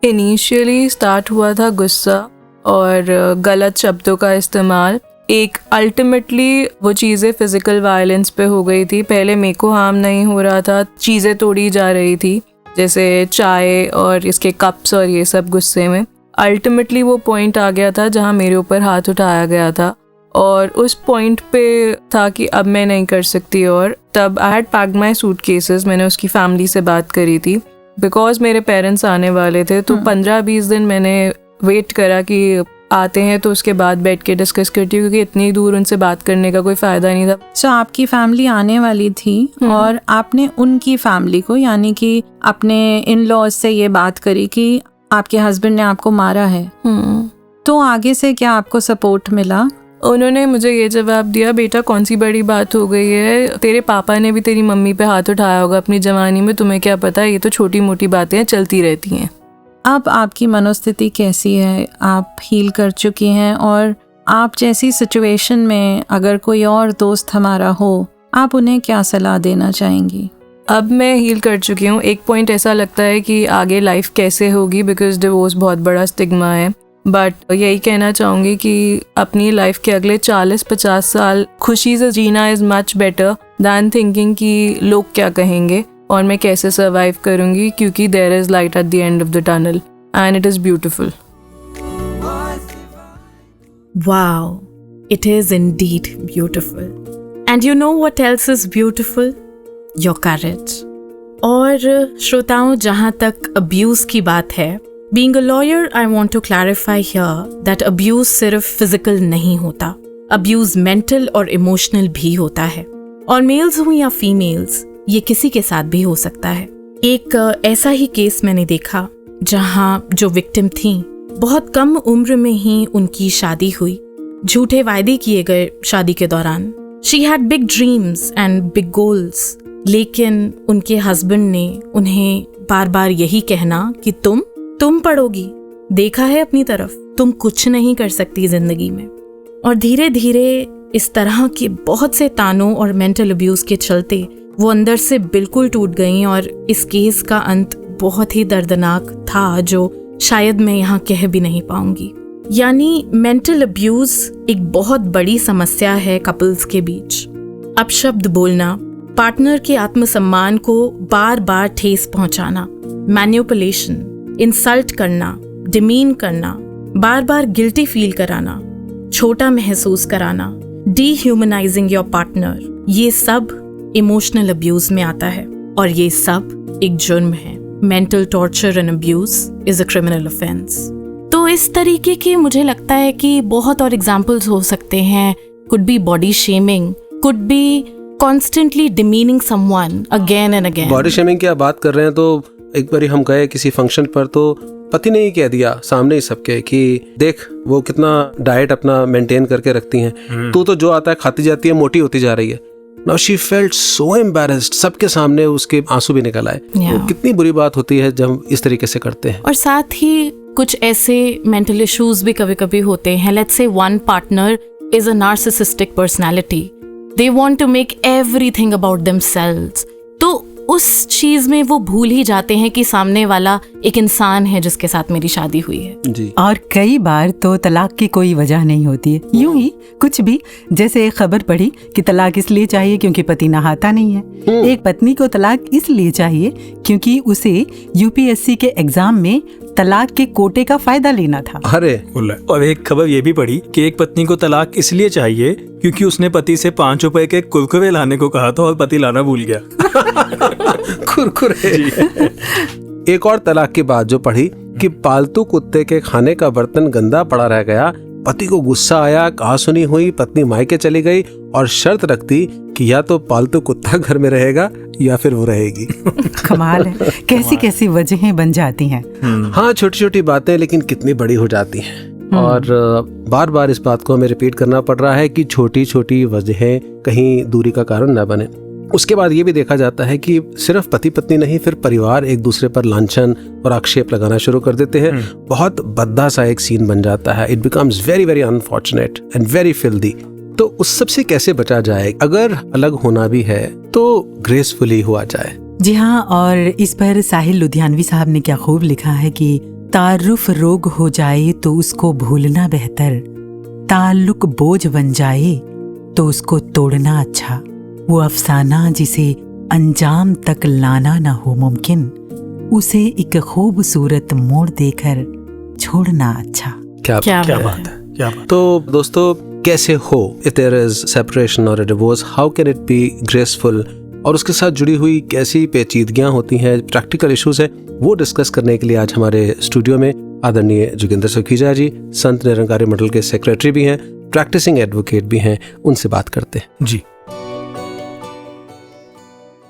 इनिशियली स्टार्ट हुआ था गुस्सा और गलत शब्दों का इस्तेमाल। एक अल्टीमेटली वो चीज़ें फिजिकल वायलेंस पे हो गई थी। पहले मेरे को हार्म नहीं हो रहा था, चीज़ें तोड़ी जा रही थी, जैसे चाय और इसके कप्स और ये सब गुस्से में। अल्टीमेटली वो पॉइंट आ गया था जहाँ मेरे ऊपर हाथ उठाया गया था, और उस पॉइंट पे था कि अब मैं नहीं कर सकती। और तब I had packed my suitcases, मैंने उसकी फैमिली से बात करी थी, बिकॉज मेरे पेरेंट्स आने वाले थे। तो 15-20 दिन मैंने वेट करा कि आते हैं तो उसके बाद बैठ के डिस्कस करती हूँ, क्योंकि इतनी दूर उनसे बात करने का कोई फ़ायदा नहीं था। तो आपकी फैमिली आने वाली थी और आपने उनकी फैमिली को, यानी कि अपने इन लॉज से ये बात करी कि आपके हस्बैंड ने आपको मारा है, तो आगे से क्या आपको सपोर्ट मिला? उन्होंने मुझे ये जवाब दिया, बेटा कौन सी बड़ी बात हो गई है, तेरे पापा ने भी तेरी मम्मी पे हाथ उठाया होगा अपनी जवानी में, तुम्हें क्या पता, ये तो छोटी मोटी बातें चलती रहती हैं। अब आपकी मनोस्थिति कैसी है? आप हील कर चुकी हैं, और आप जैसी सिचुएशन में अगर कोई और दोस्त हमारा हो, आप उन्हें क्या सलाह देना चाहेंगी? अब मैं हील कर चुकी हूँ। एक पॉइंट ऐसा लगता है कि आगे लाइफ कैसे होगी, बिकॉज डिवोर्स बहुत बड़ा स्टिग्मा है, बट यही कहना चाहूँगी कि अपनी लाइफ के अगले 40-50 साल खुशी से जीना is much better than thinking कि लोग क्या कहेंगे और मैं कैसे सर्वाइव करूँगी, क्योंकि there is light at the end of the tunnel and it is beautiful. Wow, it is indeed beautiful. And you know what else is beautiful? Your courage. और श्रोताओं, जहाँ तक abuse की बात है, Being a lawyer, I want to clarify here that abuse सिर्फ physical नहीं होता, abuse mental और emotional भी होता है, और मेल्स हो या फीमेल्स, ये किसी के साथ भी हो सकता है। एक ऐसा ही केस मैंने देखा जहाँ जो विक्टिम थी, बहुत कम उम्र में ही उनकी शादी हुई, झूठे वायदे किए गए शादी के दौरान। She had big dreams and big goals, लेकिन उनके हस्बैंड ने उन्हें बार बार यही कहना कि तुम पढ़ोगी, देखा है अपनी तरफ, तुम कुछ नहीं कर सकती जिंदगी में। और धीरे धीरे इस तरह के बहुत से तानों और मेंटल अब्यूज के चलते वो अंदर से बिल्कुल टूट गईं, और इस केस का अंत बहुत ही दर्दनाक था, जो शायद मैं यहाँ कह भी नहीं पाऊंगी। यानी मेंटल अब्यूज एक बहुत बड़ी समस्या है कपल्स के बीच। अपशब्द बोलना, पार्टनर के आत्मसम्मान को बार बार ठेस पहुंचाना, मैनिपुलेशन, इंसल्ट करना, डिमीन करना, बार बार गिल्टी फील कराना, छोटा महसूस कराना, डीह्यूमनाइजिंग योर पार्टनर, ये सब इमोशनल अब्यूज में आता है, और ये सब एक जुर्म है। Mental torture and abuse is a criminal offence. तो इस तरीके के मुझे लगता है कि बहुत और एग्जाम्पल्स हो सकते हैं। Could be body shaming, could be constantly demeaning someone again and again. Body shaming की आप बात कर रहे हैं, तो एक बार हम गए किसी फंक्शन पर, तो पति ने ही कह दिया सामने ही सबके कि देख वो कितना डाइट अपना मेंटेन करके रखती हैं, तू तो जो आता है खाती जाती है, मोटी होती जा रही है। Now she felt so embarrassed, सबके सामने उसके आंसू भी निकल आए। Yeah. तो कितनी बुरी बात होती है जब हम इस तरीके से करते हैं। और साथ ही कुछ ऐसे मेंटल इश्यूज भी कभी कभी होते हैं। Let's say one partner is a narcissistic personality, they want to make everything about themselves, तो उस चीज में वो भूल ही जाते हैं कि सामने वाला एक इंसान है जिसके साथ मेरी शादी हुई है। जी। और कई बार तो तलाक की कोई वजह नहीं होती है, यूं ही कुछ भी। जैसे एक खबर पढ़ी कि तलाक इसलिए चाहिए क्योंकि पति नहाता नहीं है। एक पत्नी को तलाक इसलिए चाहिए क्योंकि उसे यूपीएससी के एग्जाम में तलाक के कोटे का फायदा लेना था। अरे, और एक खबर ये भी पढ़ी कि एक पत्नी को तलाक इसलिए चाहिए क्योंकि उसने पति से 5 रुपए के कुरकुरे लाने को कहा था और पति लाना भूल गया। कुरकुरे। एक और तलाक की बात जो पढ़ी कि पालतू कुत्ते के खाने का बर्तन गंदा पड़ा रह गया, पति को गुस्सा आया, कहा सुनी हुई, पत्नी मायके चली गई और शर्त रख दी कि या तो पालतू कुत्ता घर में रहेगा या फिर वो रहेगी। कमाल है, कैसी कैसी वजहें बन जाती हैं। हाँ, छोटी छोटी बातें लेकिन कितनी बड़ी हो जाती हैं। और बार बार इस बात को हमें रिपीट करना पड़ रहा है कि छोटी छोटी वजहें कहीं दूरी का कारण न बने। उसके बाद ये भी देखा जाता है कि सिर्फ पति पत्नी नहीं, फिर परिवार एक दूसरे पर लांछन और आक्षेप लगाना शुरू कर देते हैं। बहुत भद्दा सा एक सीन बन जाता है। It becomes very very unfortunate and very filthy. तो उस सब से कैसे बचा जाए? अगर अलग होना भी है तो ग्रेसफुली हुआ जाए। जी हाँ, और इस पर साहिल लुधियानवी साहब ने क्या खूब लिखा है कि तारुफ रोग हो जाए तो उसको भूलना बेहतर, ताल्लुक बोझ बन जाए तो उसको तोड़ना अच्छा, वो अफसाना जिसे अंजाम तक लाना ना हो मुमकिन, उसे एक खूबसूरत मोड़ देकर छोड़ना अच्छा। क्या बात है, क्या बात। तो दोस्तों, कैसे हो इफ देयर इज सेपरेशन और divorce, how can it be graceful, और उसके साथ जुड़ी हुई कैसी पेचीदगियां होती हैं, प्रैक्टिकल इश्यूज हैं, वो डिस्कस करने के लिए आज हमारे स्टूडियो में आदरणीय जोगिंदर सुखीजा जी, संत निरंकारी मंडल के सेक्रेटरी भी हैं, प्रैक्टिसिंग एडवोकेट भी हैं, उनसे बात करते हैं। जी।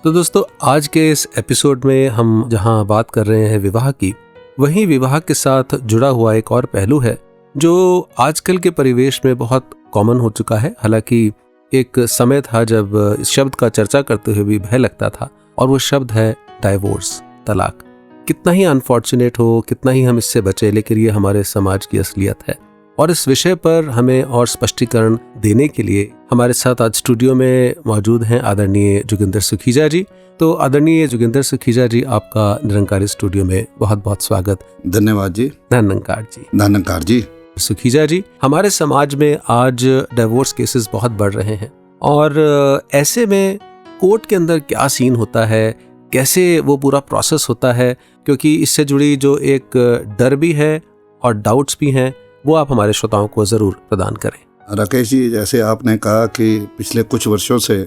तो दोस्तों, आज के इस एपिसोड में हम जहां बात कर रहे हैं विवाह की, वहीं विवाह के साथ जुड़ा हुआ एक और पहलू है जो आजकल के परिवेश में बहुत कॉमन हो चुका है। हालांकि एक समय था जब इस शब्द का चर्चा करते हुए भी भय लगता था, और वो शब्द है डाइवोर्स, तलाक। कितना ही अनफॉर्चुनेट हो, कितना ही हम इससे बचे, लेकिन ये हमारे समाज की असलियत है। और इस विषय पर हमें और स्पष्टीकरण देने के लिए हमारे साथ आज स्टूडियो में मौजूद हैं आदरणीय जोगिंदर सुखीजा जी। तो आदरणीय जोगिंदर सुखीजा जी, आपका निरंकारी स्टूडियो में बहुत बहुत स्वागत। धन्यवाद जी। धन्यकार जी। धन्यकार जी। सुखीजा जी, हमारे समाज में आज डिवोर्स केसेस बहुत बढ़ रहे हैं, और ऐसे में कोर्ट के अंदर क्या सीन होता है, कैसे वो पूरा प्रोसेस होता है, क्योंकि इससे जुड़ी जो एक डर भी है और डाउट्स भी हैं, वो आप हमारे श्रोताओं को जरूर प्रदान करें। राकेश जी, जैसे आपने कहा कि पिछले कुछ वर्षों से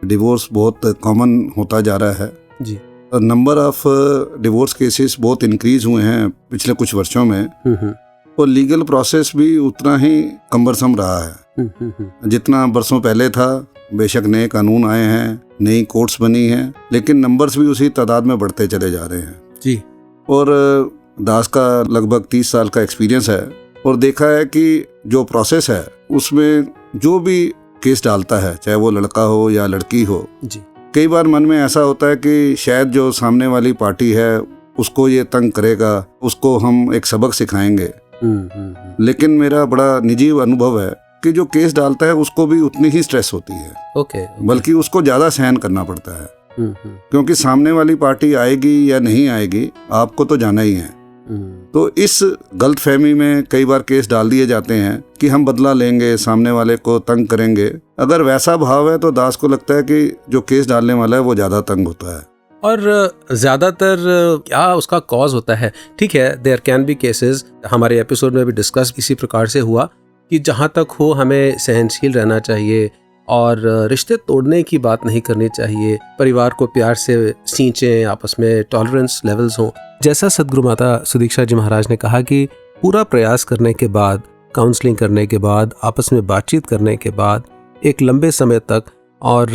डिवोर्स बहुत कॉमन होता जा रहा है जी, नंबर ऑफ डिवोर्स केसेस बहुत इंक्रीज हुए हैं पिछले कुछ वर्षों में, और लीगल प्रोसेस भी उतना ही कम्बरसम रहा है जितना बरसों पहले था। बेशक नए कानून आए हैं, नई कोर्ट्स बनी हैं, लेकिन नंबर्स भी उसी तादाद में बढ़ते चले जा रहे हैं जी। और दास का लगभग 30 साल का एक्सपीरियंस है, और देखा है कि जो प्रोसेस है उसमें जो भी केस डालता है, चाहे वो लड़का हो या लड़की हो जी, कई बार मन में ऐसा होता है कि शायद जो सामने वाली पार्टी है उसको ये तंग करेगा, उसको हम एक सबक सिखाएंगे। लेकिन मेरा बड़ा निजी अनुभव है कि जो केस डालता है उसको भी उतनी ही स्ट्रेस होती है, बल्कि उसको ज़्यादा सहन करना पड़ता है, क्योंकि सामने वाली पार्टी आएगी या नहीं आएगी आपको तो जाना ही है। तो इस गलतफहमी में कई बार केस डाल दिए जाते हैं कि हम बदला लेंगे, सामने वाले को तंग करेंगे। अगर वैसा भाव है तो दास को लगता है कि जो केस डालने वाला है वो ज़्यादा तंग होता है। और ज़्यादातर क्या उसका कॉज होता है? ठीक है, देयर कैन बी केसेस, हमारे एपिसोड में भी डिस्कस इसी प्रकार से हुआ कि जहाँ तक हो हमें सहनशील रहना चाहिए और रिश्ते तोड़ने की बात नहीं करनी चाहिए, परिवार को प्यार से सींचें, आपस में टॉलरेंस लेवल्स हों। जैसा सदगुरु माता सुदीक्षा जी महाराज ने कहा कि पूरा प्रयास करने के बाद, काउंसलिंग करने के बाद, आपस में बातचीत करने के बाद, एक लंबे समय तक और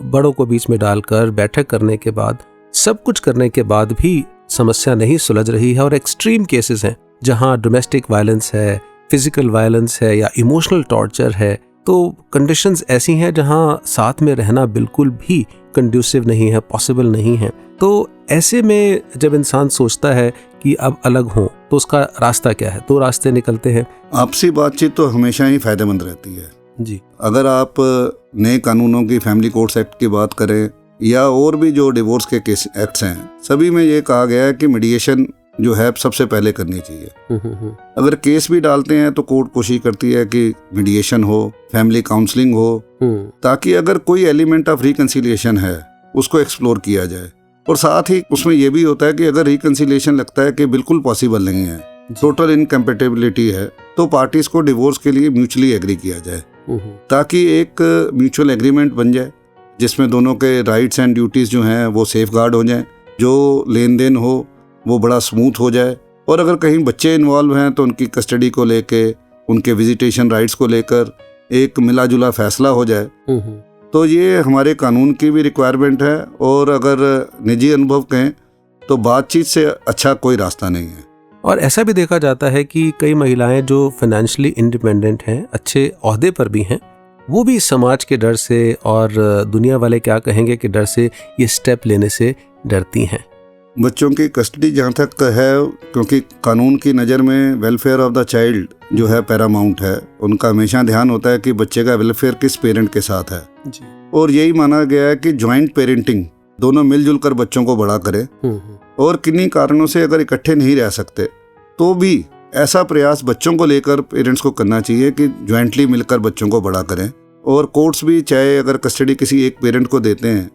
बड़ों को बीच में डालकर बैठक करने के बाद, सब कुछ करने के बाद भी समस्या नहीं सुलझ रही है, और एक्सट्रीम केसेस हैं जहां डोमेस्टिक वायलेंस है, फिजिकल वायलेंस है या इमोशनल टॉर्चर है, तो कंडीशंस ऐसी हैं जहां साथ में रहना बिल्कुल भी कंड्यूसिव नहीं है, पॉसिबल नहीं है। तो ऐसे में जब इंसान सोचता है कि अब अलग हों तो उसका रास्ता क्या है? 2 रास्ते निकलते हैं। आपसी बातचीत तो हमेशा ही फायदेमंद रहती है जी। अगर आप नए कानूनों की, फैमिली कोर्ट्स एक्ट की बात करें या और भी जो डिवोर्स के केस एक्ट्स हैं, सभी में ये कहा गया है कि मीडिएशन जो है सबसे पहले करनी चाहिए। अगर केस भी डालते हैं तो कोर्ट कोशिश करती है कि मीडिएशन हो, फैमिली काउंसलिंग हो, ताकि अगर कोई एलिमेंट ऑफ रिकंसिलिएशन है उसको एक्सप्लोर किया जाए। और साथ ही उसमें यह भी होता है कि अगर रिकंसिलिएशन लगता है कि बिल्कुल पॉसिबल नहीं है, टोटल इनकम्पेटेबिलिटी है, तो पार्टीज को डिवोर्स के लिए म्यूचुअली एग्री किया जाए, ताकि एक म्यूचुअल एग्रीमेंट बन जाए जिसमें दोनों के राइट्स एंड ड्यूटीज जो हैं वो सेफ गार्ड हो जाएं, जो लेन देन हो वो बड़ा स्मूथ हो जाए। और अगर कहीं बच्चे इन्वॉल्व हैं तो उनकी कस्टडी को लेके, उनके विजिटेशन राइट्स को लेकर एक मिला जुला फैसला हो जाए। तो ये हमारे कानून की भी रिक्वायरमेंट है। और अगर निजी अनुभव कहें तो बातचीत से अच्छा कोई रास्ता नहीं है। और ऐसा भी देखा जाता है कि कई महिलाएं जो फाइनेंशियली इंडिपेंडेंट हैं, अच्छे ओहदे पर भी हैं, वो भी समाज के डर से और दुनिया वाले क्या कहेंगे के डर से ये स्टेप लेने से डरती हैं। बच्चों की कस्टडी जहाँ तक है, क्योंकि कानून की नज़र में वेलफेयर ऑफ द चाइल्ड जो है पैरामाउंट है, उनका हमेशा ध्यान होता है कि बच्चे का वेलफेयर किस पेरेंट के साथ है जी। और यही माना गया है कि जॉइंट पेरेंटिंग, दोनों मिलजुल कर बच्चों को बड़ा करें। और किन्हीं कारणों से अगर इकट्ठे नहीं रह सकते तो भी ऐसा प्रयास बच्चों को लेकर पेरेंट्स को करना चाहिए कि ज्वाइंटली मिलकर बच्चों को बड़ा करें। और कोर्ट्स भी चाहे अगर कस्टडी किसी एक पेरेंट को देते हैं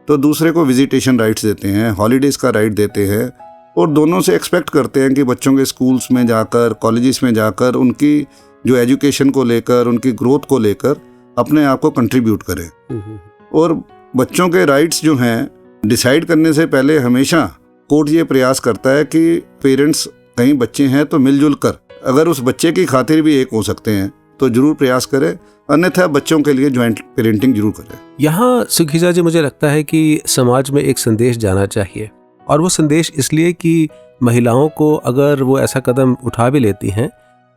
तो दूसरे को विजिटेशन राइट्स देते हैं, हॉलीडेज़ का राइट देते हैं, और दोनों से एक्सपेक्ट करते हैं कि बच्चों के स्कूल्स में जाकर, कॉलेजेस में जाकर उनकी जो एजुकेशन को लेकर, उनकी ग्रोथ को लेकर अपने आप को कंट्रीब्यूट करें। और बच्चों के राइट्स जो हैं डिसाइड करने से पहले हमेशा कोर्ट ये प्रयास करता है कि पेरेंट्स, कहीं बच्चे हैं तो मिलजुल कर अगर उस बच्चे की खातिर भी एक हो सकते हैं तो जरूर प्रयास करें, अन्यथा बच्चों के लिए ज्वाइंट पेरेंटिंग जरूर करें। यहाँ सुखीजा जी, मुझे लगता है कि समाज में एक संदेश जाना चाहिए, और वो संदेश इसलिए कि महिलाओं को अगर वो ऐसा कदम उठा भी लेती हैं,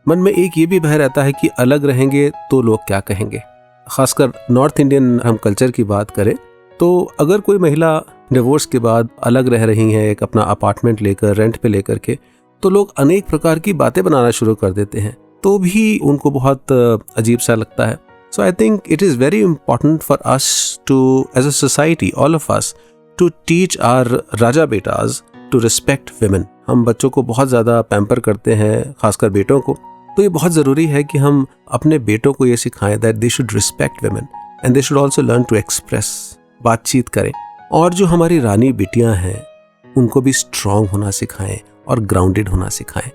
मन में एक ये भी भय रहता है कि अलग रहेंगे तो लोग क्या कहेंगे। खासकर नॉर्थ इंडियन हम कल्चर की बात करें तो अगर कोई महिला डिवोर्स के बाद अलग रह रही हैं, एक अपना अपार्टमेंट लेकर, रेंट पे लेकर के, तो लोग अनेक प्रकार की बातें बनाना शुरू कर देते हैं, तो भी उनको बहुत अजीब सा लगता है। So I think it is very important for us to, as a society, all of us, to teach our raja betas to respect women. हम बच्चों को बहुत ज़्यादा पैम्पर करते हैं, खासकर बेटों को, तो ये बहुत ज़रूरी है कि हम अपने बेटों को ये सिखाएं that they should respect women and they should also learn to express, बातचीत करें। और जो हमारी रानी बेटियां हैं उनको भी स्ट्रांग होना सिखाएं और ग्राउंडेड होना सिखाएं।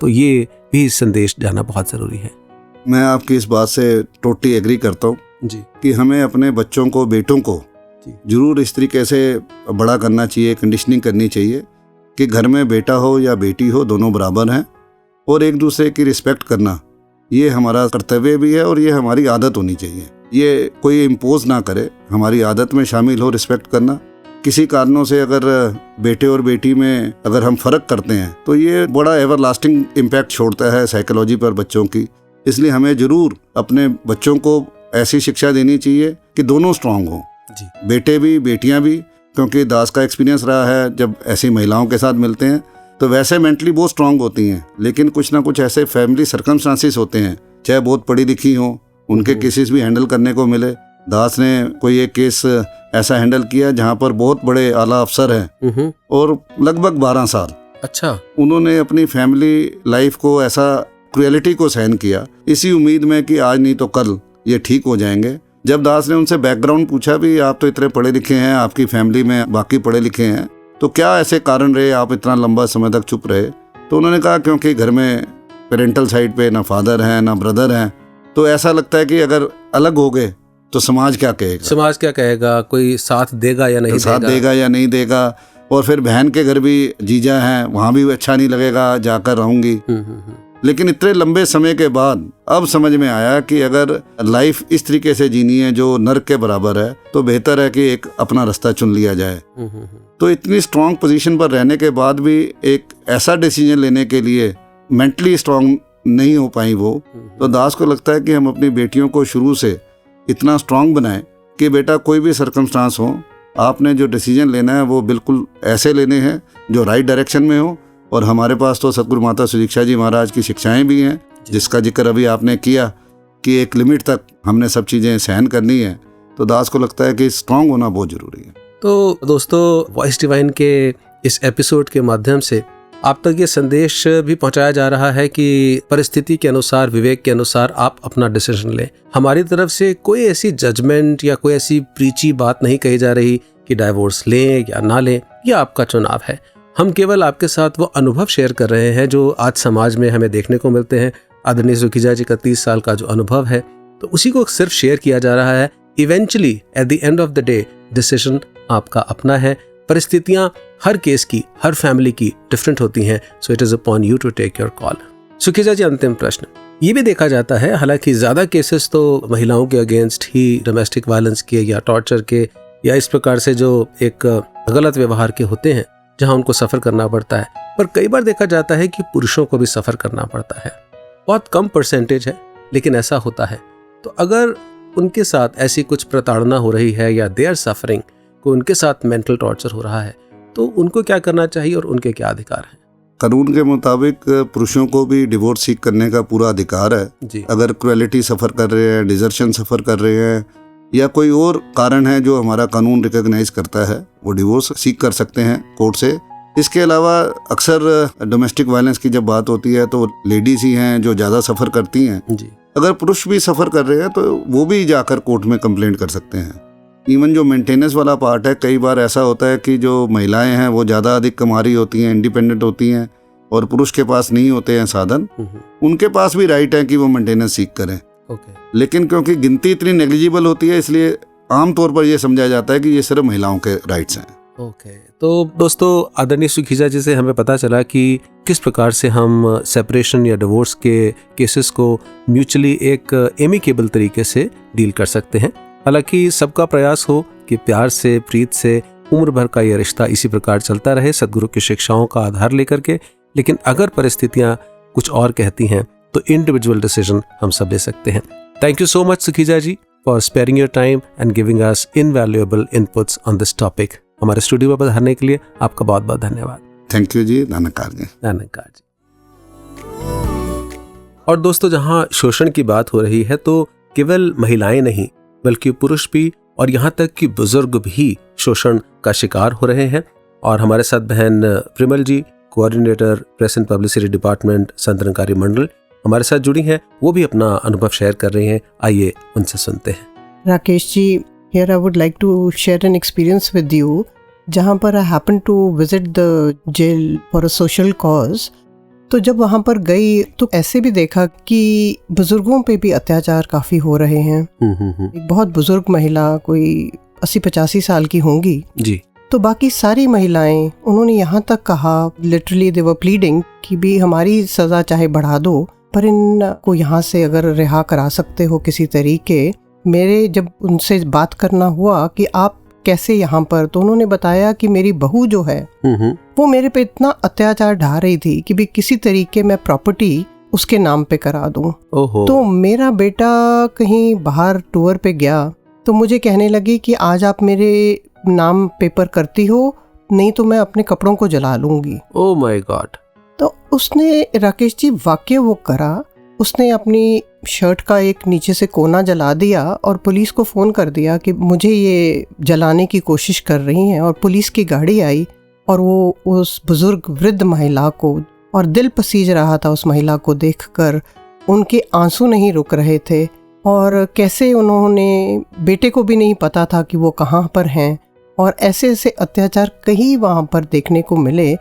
तो ये भी संदेश जाना बहुत ज़रूरी है। मैं आपकी इस बात से टोटली एग्री करता हूँ जी, कि हमें अपने बच्चों को, बेटों को जरूर इस तरीके से बड़ा करना चाहिए, कंडीशनिंग करनी चाहिए कि घर में बेटा हो या बेटी हो, दोनों बराबर हैं, और एक दूसरे की रिस्पेक्ट करना ये हमारा कर्तव्य भी है और ये हमारी आदत होनी चाहिए। ये कोई इम्पोज ना करे, हमारी आदत में शामिल हो रिस्पेक्ट करना। किसी कारणों से अगर बेटे और बेटी में अगर हम फ़र्क करते हैं तो ये बड़ा एवरलास्टिंग इम्पैक्ट छोड़ता है साइकोलॉजी पर बच्चों की। इसलिए हमें ज़रूर अपने बच्चों को ऐसी शिक्षा देनी चाहिए कि दोनों स्ट्रांग हों, बेटे भी बेटियां भी, क्योंकि दास का एक्सपीरियंस रहा है, जब ऐसी महिलाओं के साथ मिलते हैं तो वैसे मेंटली बहुत स्ट्रांग होती हैं, लेकिन कुछ ना कुछ ऐसे फैमिली सर्कमस्टांसिस होते हैं, चाहे बहुत पढ़ी लिखी हों, उनके केसेस भी हैंडल करने को मिले। दास ने कोई एक केस ऐसा हैंडल किया जहाँ पर बहुत बड़े आला अफसर हैं और लगभग 12 साल अच्छा उन्होंने अपनी फैमिली लाइफ को, ऐसा क्रुएलिटी को सहन किया, इसी उम्मीद में कि आज नहीं तो कल ये ठीक हो जाएंगे। जब दास ने उनसे बैकग्राउंड पूछा भी, आप तो इतने पढ़े लिखे हैं, आपकी फैमिली में बाकी पढ़े लिखे हैं, तो क्या ऐसे कारण रहे आप इतना लंबा समय तक चुप रहे? तो उन्होंने कहा क्योंकि घर में पेरेंटल साइड पे ना फादर हैं ना ब्रदर हैं, तो ऐसा लगता है कि अगर अलग हो गए तो समाज क्या कहेगा, समाज क्या कहेगा, कोई साथ देगा या नहीं साथ देगा या नहीं देगा। और फिर बहन के घर भी जीजा हैं, वहाँ भी अच्छा नहीं लगेगा, जाकर रहूंगी। लेकिन इतने लंबे समय के बाद अब समझ में आया कि अगर लाइफ इस तरीके से जीनी है जो नर्क के बराबर है, तो बेहतर है कि एक अपना रास्ता चुन लिया जाए। तो इतनी स्ट्रांग पोजीशन पर रहने के बाद भी एक ऐसा डिसीजन लेने के लिए मेंटली स्ट्रांग नहीं हो पाई वो, तो दास को लगता है कि हम अपनी बेटियों को शुरू से इतना स्ट्रांग बनाएं कि बेटा कोई भी सर्कमस्टांस हो, आपने जो डिसीजन लेना है वो बिल्कुल ऐसे लेने हैं जो राइट डायरेक्शन में हो। और हमारे पास तो सतगुरु माता सुदीक्षा जी महाराज की शिक्षाएं भी हैं, जिसका जिक्र अभी आपने किया कि एक लिमिट तक हमने सब चीज़ें सहन करनी है। तो दास को लगता है कि स्ट्रांग होना बहुत ज़रूरी है। तो दोस्तों, वॉइस डिवाइन के इस एपिसोड के माध्यम से आप तक ये संदेश भी पहुंचाया जा रहा है कि परिस्थिति के अनुसार, विवेक के अनुसार आप अपना डिसीजन लें। हमारी तरफ से कोई ऐसी जजमेंट या कोई ऐसी प्रीची बात नहीं कही जा रही कि डाइवोर्स लें या ना लें, यह आपका चुनाव है। हम केवल आपके साथ वो अनुभव शेयर कर रहे हैं जो आज समाज में हमें देखने को मिलते हैं। आदरणीय सुखीजा जी का 30 साल का जो अनुभव है, तो उसी को सिर्फ शेयर किया जा रहा है। Eventually at the end of the day decision आपका अपना है। परिस्थितियां हर केस की, हर फैमिली की डिफरेंट होती हैं, so it is upon you to take your call. Sukhija ji, अंतिम प्रश्न। ये भी देखा जाता है, हालांकि ज्यादा केसेस तो महिलाओं के अगेंस्ट ही डोमेस्टिक वायलेंस के या टॉर्चर के या इस प्रकार से जो एक गलत व्यवहार के होते हैं जहां उनको सफर करना पड़ता है, पर कई बार देखा जाता है कि पुरुषों को भी सफर करना पड़ता है। बहुत कम परसेंटेज है, लेकिन ऐसा होता है। तो अगर उनके साथ ऐसी कुछ प्रताड़ना हो रही है या दे आर सफरिंग, को उनके साथ मेंटल टॉर्चर हो रहा है, तो उनको क्या करना चाहिए और उनके क्या अधिकार हैं? कानून के मुताबिक पुरुषों को भी डिवोर्स सीख करने का पूरा अधिकार है जी। अगर क्रुएलिटी सफ़र कर रहे हैं, डिजर्शन सफ़र कर रहे हैं या कोई और कारण है जो हमारा कानून रिकॉग्नाइज करता है, वो डिवोर्स सीख कर सकते हैं कोर्ट से। इसके अलावा अक्सर डोमेस्टिक वायलेंस की जब बात होती है तो लेडीज़ ही हैं जो ज़्यादा सफ़र करती हैं जी। अगर पुरुष भी सफ़र कर रहे हैं तो वो भी जाकर कोर्ट में कंप्लेंट कर सकते हैं। इवन जो मेंटेनेंस वाला पार्ट है, कई बार ऐसा होता है कि जो महिलाएं हैं वो ज़्यादा अधिक कमा रही होती हैं, इंडिपेंडेंट होती हैं और पुरुष के पास नहीं होते हैं साधन, उनके पास भी राइट है कि वो मेंटेनेंस सीख करें। लेकिन क्योंकि गिनती इतनी नेग्लिजिबल होती है, इसलिए आमतौर पर यह समझा जाता है कि ये सिर्फ महिलाओं के राइट्स हैं। तो दोस्तों, आदरणीय सुखीजा जी से हमें पता चला कि किस प्रकार से हम सेपरेशन या डिवोर्स के केसेस को म्यूचुअली एक एमिकेबल तरीके से डील कर सकते हैं। हालांकि सबका प्रयास हो कि प्यार से, प्रीत से उम्र भर का यह रिश्ता इसी प्रकार चलता रहे, सदगुरु की शिक्षाओं का आधार लेकर के। लेकिन अगर परिस्थितियां कुछ और कहती हैं तो इंडिविजुअल डिसीजन हम सब ले सकते हैं। Thank you so much Sukhija ji for sparing your time and giving us invaluable inputs on this topic. हमारे स्टूडियो में पधारने के लिए आपका बहुत बहुत धन्यवाद। Thank you ji. धन्यवाद जी। और दोस्तों, जहां शोषण की बात हो रही है तो केवल महिलाएं नहीं बल्कि पुरुष भी और यहाँ तक कि बुजुर्ग भी शोषण का शिकार हो रहे हैं। और हमारे साथ बहन Primal ji, coordinator press and publicity department Sant Nirankari मंडल, हमारे साथ जुड़ी हैं। वो भी अपना अनुभव शेयर कर रही हैं। आइए उनसे सुनते हैं। Rakesh ji, here I would like to share an experience with you, जहाँ पर I happened to visit the jail for a social cause। तो जब वहाँ पर गई तो ऐसे भी देखा कि बुजुर्गों पे भी अत्याचार काफ़ी हो रहे हैं। एक बहुत बुजुर्ग महिला, कोई 80-85 साल की होंगी जी। तो बाकी सारी महिलाएं, उन्होंने यहाँ तक कहा, लिटरली दे वर प्लीडिंग कि भी हमारी सज़ा चाहे बढ़ा दो पर इनको यहाँ से अगर रिहा करा सकते हो किसी तरीके। मेरे जब उनसे बात करना हुआ कि आप कैसे यहाँ पर, तो उन्होंने बताया कि मेरी बहू जो है वो मेरे पे इतना अत्याचार ढा रही थी कि भी किसी तरीके मैं प्रॉपर्टी उसके नाम पे करा दूं। तो मेरा बेटा कहीं बाहर टूर पे गया तो मुझे कहने लगी कि आज आप मेरे नाम पेपर करती हो, नहीं तो मैं अपने कपड़ों को जला लूंगी। Oh my God. तो उसने, राकेश जी, वाकई वो करा। उसने अपनी शर्ट का एक नीचे से कोना जला दिया और पुलिस को फ़ोन कर दिया कि मुझे ये जलाने की कोशिश कर रही हैं। और पुलिस की गाड़ी आई और वो उस बुज़ुर्ग वृद्ध महिला को, और दिल पसीज रहा था उस महिला को देखकर, उनके आंसू नहीं रुक रहे थे। और कैसे उन्होंने, बेटे को भी नहीं पता था कि वो कहाँ पर हैं। और ऐसे ऐसे अत्याचार कहीं वहाँ पर देखने को मिले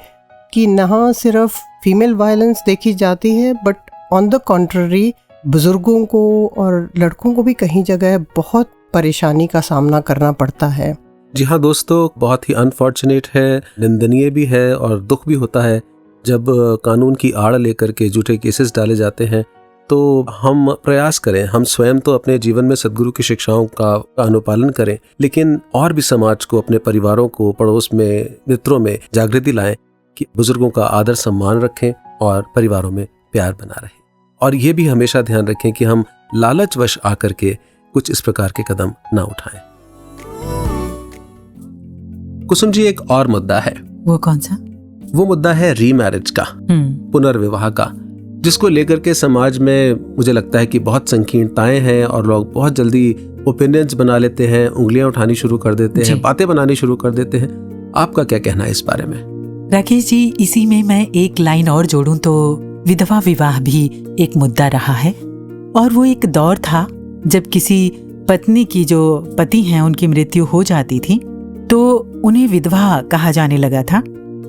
कि न सिर्फ फीमेल वायलेंस देखी जाती है बट ऑन द कॉन्ट्ररी बुजुर्गों को और लड़कों को भी कहीं जगह बहुत परेशानी का सामना करना पड़ता है। जी हाँ दोस्तों, बहुत ही अनफॉर्चुनेट है, निंदनीय भी है और दुख भी होता है जब कानून की आड़ लेकर के झूठे केसेस डाले जाते हैं। तो हम प्रयास करें, हम स्वयं तो अपने जीवन में सद्गुरु की शिक्षाओं का अनुपालन करें, लेकिन और भी समाज को, अपने परिवारों को, पड़ोस में, मित्रों में जागृति लाएं कि बुजुर्गों का आदर सम्मान रखें और परिवारों में प्यार बना रहे। और ये भी हमेशा ध्यान रखें कि हम लालचवश आकर के कुछ इस प्रकार के कदम ना उठाएं। कुसुम जी, एक और मुद्दा है। वो कौन सा? वो मुद्दा है रीमैरिज का, पुनर्विवाह का, जिसको लेकर के समाज में मुझे लगता है कि बहुत संकीर्णताएं हैं और लोग बहुत जल्दी ओपिनियंस बना लेते हैं, उंगलियां उठानी शुरू कर देते हैं, बातें बनानी शुरू कर देते हैं। आपका क्या कहना है इस बारे में? राकेश जी, इसी में मैं एक लाइन और जोड़ूं तो विधवा विवाह भी एक मुद्दा रहा है। और वो एक दौर था जब किसी पत्नी की जो पति हैं उनकी मृत्यु हो जाती थी तो उन्हें विधवा कहा जाने लगा था,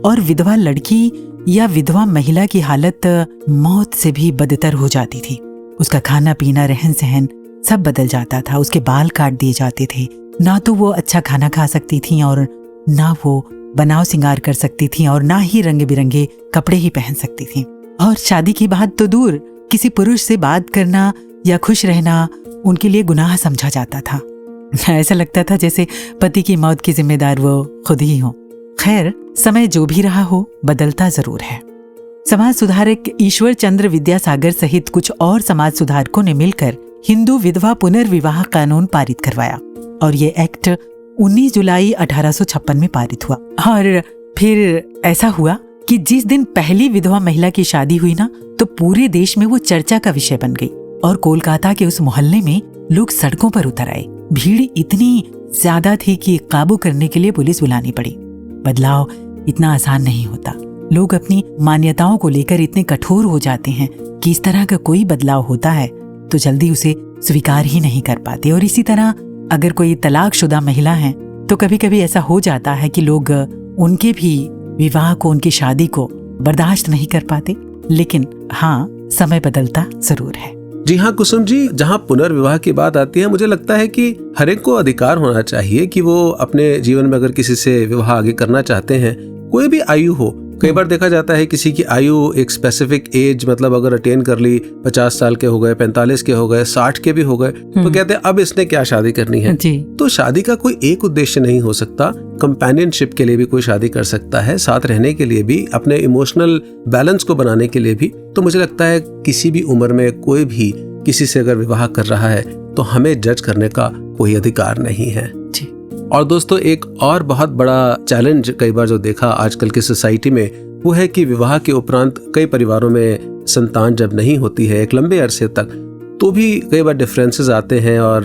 और विधवा लड़की या विधवा महिला की हालत मौत से भी बदतर हो जाती थी। उसका खाना पीना, रहन सहन सब बदल जाता था। उसके बाल काट दिए जाते थे। ना तो वो अच्छा खाना खा सकती थी और ना वो बनाव सिंगार कर सकती थी और ना ही रंग बिरंगे कपड़े ही पहन सकती थी। और शादी की बात तो दूर, किसी पुरुष से बात करना या खुश रहना उनके लिए गुनाह समझा जाता था। ऐसा लगता था जैसे पति की मौत की जिम्मेदार वो खुद ही हो। खैर, समय जो भी रहा हो, बदलता जरूर है। समाज सुधारक ईश्वर चंद्र विद्यासागर सहित कुछ और समाज सुधारकों ने मिलकर हिंदू विधवा पुनर्विवाह कानून पारित करवाया और ये एक्ट 19 जुलाई 1856 में पारित हुआ। और फिर ऐसा हुआ कि जिस दिन पहली विधवा महिला की शादी हुई ना, तो पूरे देश में वो चर्चा का विषय बन गई और कोलकाता के उस मोहल्ले में लोग सड़कों पर उतर आए। भीड़ इतनी ज्यादा थी कि काबू करने के लिए पुलिस बुलानी पड़ी। बदलाव इतना आसान नहीं होता। लोग अपनी मान्यताओं को लेकर इतने कठोर हो जाते हैं कि इस तरह का कोई बदलाव होता है तो जल्दी उसे स्वीकार ही नहीं कर पाते। और इसी तरह अगर कोई तलाकशुदा महिला है तो कभी कभी ऐसा हो जाता है कि लोग उनके भी विवाह को, उनकी शादी को बर्दाश्त नहीं कर पाते। लेकिन हाँ, समय बदलता जरूर है। जी हाँ कुसुम जी, जहाँ पुनर्विवाह की बात आती है, मुझे लगता है कि हर एक को अधिकार होना चाहिए कि वो अपने जीवन में अगर किसी से विवाह आगे करना चाहते हैं, कोई भी आयु हो। कई बार देखा जाता है किसी की आयु एक स्पेसिफिक एज, मतलब अगर अटेन कर ली, 50 साल के हो गए, 45 के हो गए, 60 के भी हो गए, तो कहते हैं अब इसने क्या शादी करनी है। तो शादी का कोई एक उद्देश्य नहीं हो सकता। कंपेनियनशिप के लिए भी कोई शादी कर सकता है, साथ रहने के लिए भी, अपने इमोशनल बैलेंस को बनाने के लिए भी। तो मुझे लगता है किसी भी उम्र में कोई भी किसी से अगर विवाह कर रहा है तो हमें जज करने का कोई अधिकार नहीं है। और दोस्तों, एक और बहुत बड़ा चैलेंज कई बार जो देखा आजकल की सोसाइटी में, वो है कि विवाह के उपरांत कई परिवारों में संतान जब नहीं होती है एक लंबे अरसे तक, तो भी कई बार डिफरेंसेस आते हैं और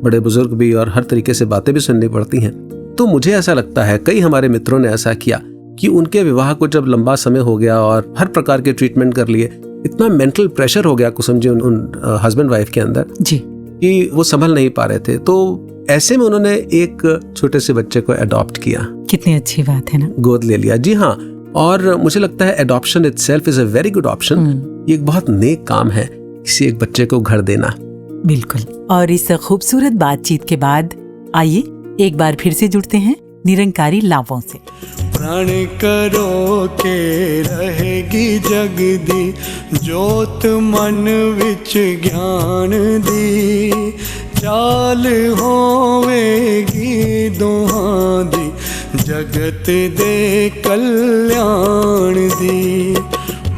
बड़े बुजुर्ग भी और हर तरीके से बातें भी सुननी पड़ती हैं। तो मुझे ऐसा लगता है कई हमारे मित्रों ने ऐसा किया कि उनके विवाह को जब लंबा समय हो गया और हर प्रकार के ट्रीटमेंट कर लिए, इतना मेंटल प्रेशर हो गया कुसुम जी उन हस्बैंड वाइफ के अंदर जी कि वो संभल नहीं पा रहे थे। तो ऐसे में उन्होंने एक छोटे से बच्चे को अडॉप्ट किया। कितनी अच्छी बात है ना, गोद ले लिया। जी हाँ, और मुझे लगता है adoption itself is a very good option. ये एक बहुत नेक काम है, किसी एक बच्चे को घर देना। बिल्कुल। और इस खूबसूरत बातचीत के बाद आइए एक बार फिर से जुड़ते हैं निरंकारी लाभों से। प्रण करो के रहेगी जगदी, जोत मन विच ज्ञान दी, चाल होवेगी दोहां दी, जगत दे कल्याण दी।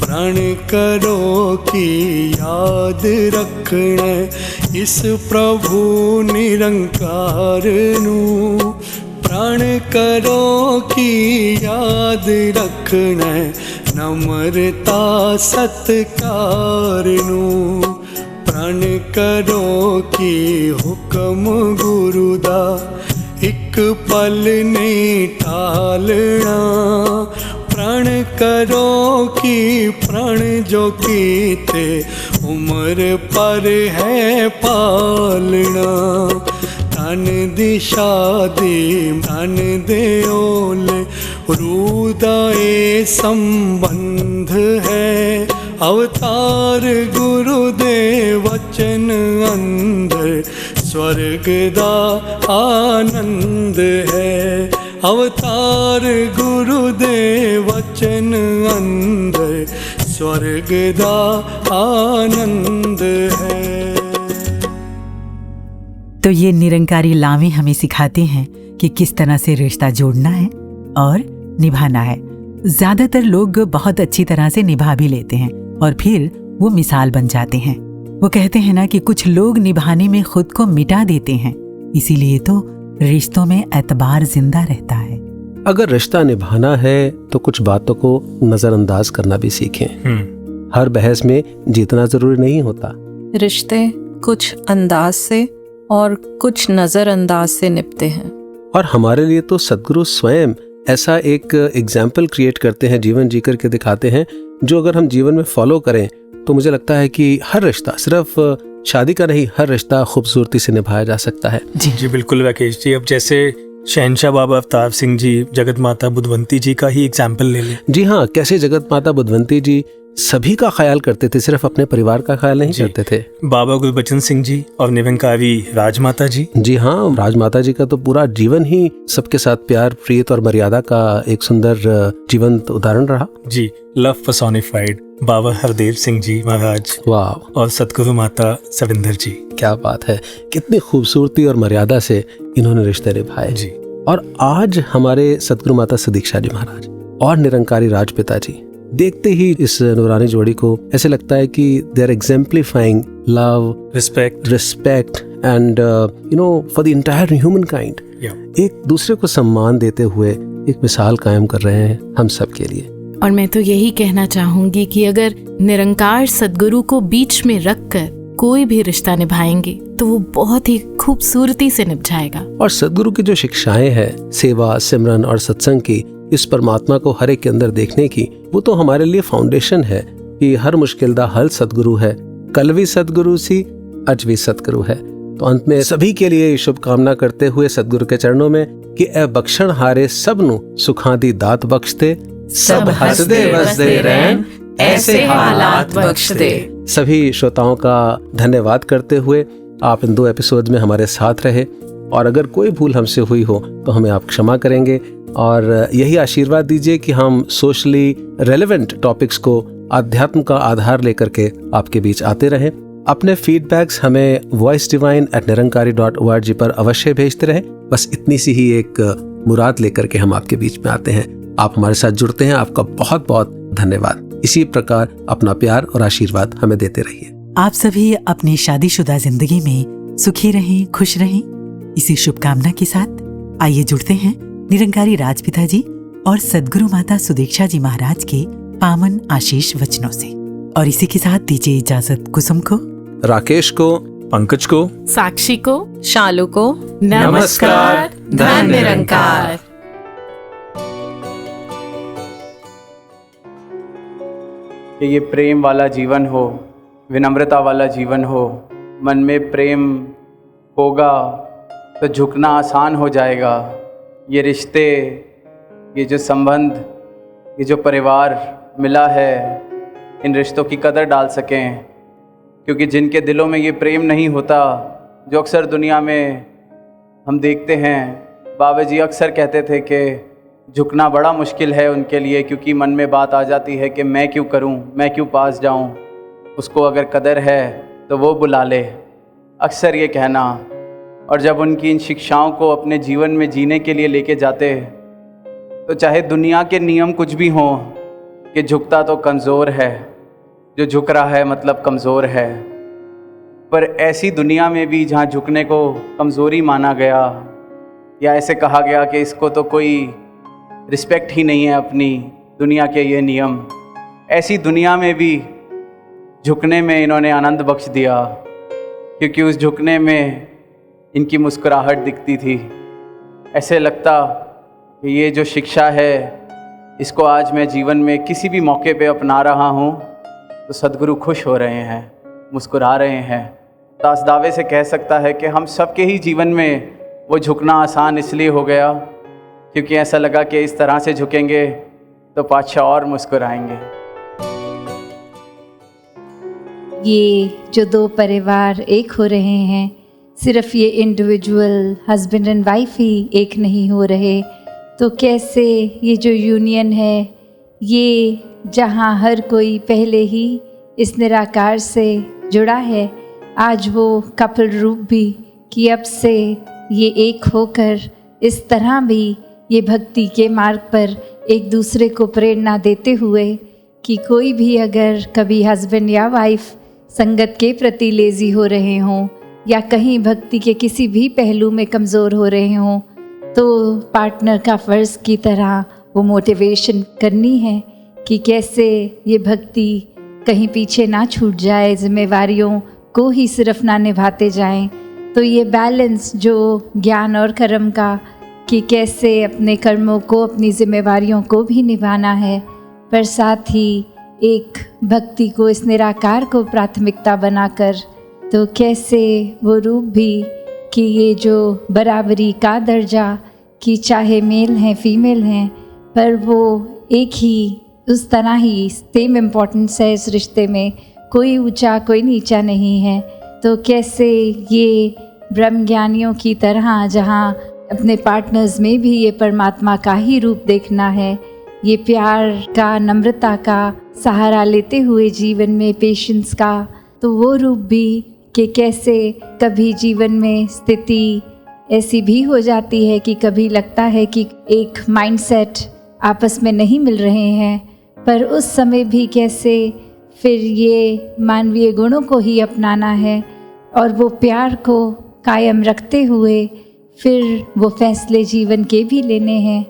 प्रण करो की याद रखना इस प्रभु निरंकार नू, प्रण करो की याद रखना नम्रता सत्कार नू, प्रण करो की हुक्म गुरु दा एक पल नहीं टालना, प्रण करो की प्रण जो कीते उम्र पर है पालना। धन दिशा दी धन दे ओले रुदाए संबंध है, अवतार गुरुदेव वचन अंदर स्वर्ग दा आनंद है, अवतार गुरुदेव वचन अंदर स्वर्ग दा आनंद है। तो ये निरंकारी लावें हमें सिखाते हैं कि किस तरह से रिश्ता जोड़ना है और निभाना है। ज्यादातर लोग बहुत अच्छी तरह से निभा भी लेते हैं और फिर वो मिसाल बन जाते हैं। वो कहते हैं ना कि कुछ लोग निभाने में खुद को मिटा देते हैं, इसीलिए तो रिश्तों में एतबार जिंदा रहता है। अगर रिश्ता निभाना है तो कुछ बातों को नजरअंदाज करना भी सीखें। हर बहस में जीतना जरूरी नहीं होता। रिश्ते कुछ अंदाज से और कुछ नजरअंदाज से निपटे हैं। और हमारे लिए तो सदगुरु स्वयं ऐसा एक एग्जाम्पल क्रिएट करते हैं, जीवन जी करके दिखाते हैं, जो अगर हम जीवन में फॉलो करें तो मुझे लगता है कि हर रिश्ता, सिर्फ शादी का नहीं, हर रिश्ता खूबसूरती से निभाया जा सकता है। जी बिल्कुल राकेश जी। अब जैसे शहनशाह बाबा अवतार सिंह जी जगत माता बुधवंती जी का ही एग्जाम्पल ले लें। जी हाँ, कैसे जगत माता बुधवंती जी सभी का ख्याल करते थे, सिर्फ अपने परिवार का ख्याल नहीं करते थे। बाबा गुरबचन सिंह जी और निरंकारी राजमाता जी। जी हाँ, राजमाता जी का तो पूरा जीवन ही सबके साथ प्यार, प्रीत और मर्यादा का एक सुंदर जीवंत उदाहरण रहा। जी, लव पर्सोनिफाइड बाबा हरदेव सिंह जी महाराज। वाह। और सतगुरु माता सविंदर जी। क्या बात है, कितनी खूबसूरती और मर्यादा से इन्होंने रिश्ते निभाए जी। और आज हमारे सतगुरु माता सुदीक्षा जी महाराज और निरंकारी राजपिता जी, देखते ही इस नूरानी जोड़ी को ऐसे लगता है कि they are exemplifying love, respect and for the entire humankind. एक दूसरे को सम्मान देते हुए एक मिसाल कायम कर रहे हैं हम सब के लिए। और मैं तो यही कहना चाहूंगी कि अगर निरंकार सदगुरु को बीच में रखकर कोई भी रिश्ता निभाएंगे तो वो बहुत ही खूबसूरती से निभ जाएगा। और सदगुरु की जो शिक्षाएं हैं, सेवा, सिमरन और सत्संग की, इस परमात्मा को हर एक के अंदर देखने की, वो तो हमारे लिए फाउंडेशन है कि हर मुश्किल दा हल सदगुरु है। कल भी सदगुरु सी, आज भी सदगुरु है। तो अंत में सभी के लिए शुभकामना करते हुए सदगुरु के चरणों में कि ए बख्शण हारे सबनु सुखां दी दात बख्शते, सब हंसदे वसदे रहन ऐसे हालात बख्श दे। सभी श्रोताओं का धन्यवाद करते हुए आप इन 2 एपिसोड में हमारे साथ रहे, और अगर कोई भूल हमसे हुई हो तो हमें आप क्षमा करेंगे, और यही आशीर्वाद दीजिए कि हम सोशली रेलेवेंट टॉपिक्स को अध्यात्म का आधार लेकर के आपके बीच आते रहें। अपने फीडबैक्स हमें voicedivine@nirankari.org पर अवश्य भेजते रहें। बस इतनी सी ही एक मुराद लेकर के हम आपके बीच में आते हैं। आप हमारे साथ जुड़ते हैं, आपका बहुत बहुत धन्यवाद। इसी प्रकार अपना प्यार और आशीर्वाद हमें देते रहिए। आप सभी अपनी शादीशुदा जिंदगी में सुखी रहें, खुश रहें, इसी शुभकामना के साथ आइए जुड़ते हैं निरंकारी राजपिता जी और सदगुरु माता सुदीक्षा जी महाराज के पावन आशीष वचनों से। और इसी के साथ दीजिए इजाजत कुसुम को, राकेश को, पंकज को, साक्षी को, शालू को नमस्कार। धन निरंकार। कि ये प्रेम वाला जीवन हो, विनम्रता वाला जीवन हो, मन में प्रेम होगा तो झुकना आसान हो जाएगा। ये रिश्ते, ये जो संबंध, ये जो परिवार मिला है, इन रिश्तों की कदर डाल सकें। क्योंकि जिनके दिलों में ये प्रेम नहीं होता, जो अक्सर दुनिया में हम देखते हैं, बाबा जी अक्सर कहते थे कि झुकना बड़ा मुश्किल है उनके लिए, क्योंकि मन में बात आ जाती है कि मैं क्यों करूं, मैं क्यों पास जाऊं, उसको अगर कदर है तो वो बुला ले, अक्सर ये कहना। और जब उनकी इन शिक्षाओं को अपने जीवन में जीने के लिए लेके जाते, तो चाहे दुनिया के नियम कुछ भी हों कि झुकता तो कमज़ोर है, जो झुक रहा है मतलब कमज़ोर है, पर ऐसी दुनिया में भी जहाँ झुकने को कमज़ोरी माना गया, या ऐसे कहा गया कि इसको तो कोई रिस्पेक्ट ही नहीं है अपनी दुनिया के ये नियम, ऐसी दुनिया में भी झुकने में इन्होंने आनंद बख्श दिया। क्योंकि उस झुकने में इनकी मुस्कुराहट दिखती थी। ऐसे लगता कि ये जो शिक्षा है, इसको आज मैं जीवन में किसी भी मौके पे अपना रहा हूँ तो सदगुरु खुश हो रहे हैं, मुस्कुरा रहे हैं। दास दावे से कह सकता है कि हम सबके ही जीवन में वो झुकना आसान इसलिए हो गया क्योंकि ऐसा लगा कि इस तरह से झुकेंगे तो पातशाह और मुस्कुराएंगे। ये जो 2 परिवार एक हो रहे हैं, सिर्फ ये इंडिविजुअल हस्बैंड एंड वाइफ ही एक नहीं हो रहे, तो कैसे ये जो यूनियन है, ये जहाँ हर कोई पहले ही इस निराकार से जुड़ा है, आज वो कपल रूप भी कि अब से ये एक होकर इस तरह भी ये भक्ति के मार्ग पर एक दूसरे को प्रेरणा देते हुए कि कोई भी अगर कभी हस्बैंड या वाइफ संगत के प्रति लेज़ी हो रहे हों या कहीं भक्ति के किसी भी पहलू में कमज़ोर हो रहे हों, तो पार्टनर का फ़र्ज़ की तरह वो मोटिवेशन करनी है कि कैसे ये भक्ति कहीं पीछे ना छूट जाए, जिम्मेवारियों को ही सिर्फ ना निभाते जाएं। तो ये बैलेंस जो ज्ञान और कर्म का, कि कैसे अपने कर्मों को, अपनी जिम्मेवारियों को भी निभाना है, पर साथ ही एक भक्ति को, इस निराकार को प्राथमिकता बनाकर, तो कैसे वो रूप भी कि ये जो बराबरी का दर्जा, कि चाहे मेल हैं फीमेल हैं, पर वो एक ही, उस तरह ही सेम इम्पोर्टेंस है इस रिश्ते में, कोई ऊंचा कोई नीचा नहीं है। तो कैसे ये ब्रह्म ज्ञानियों की तरह, जहाँ अपने पार्टनर्स में भी ये परमात्मा का ही रूप देखना है, ये प्यार का, नम्रता का सहारा लेते हुए जीवन में पेशेंस का, तो वो रूप भी कि कैसे कभी जीवन में स्थिति ऐसी भी हो जाती है कि कभी लगता है कि एक माइंडसेट आपस में नहीं मिल रहे हैं, पर उस समय भी कैसे फिर ये मानवीय गुणों को ही अपनाना है और वो प्यार को कायम रखते हुए फिर वो फैसले जीवन के भी लेने हैं।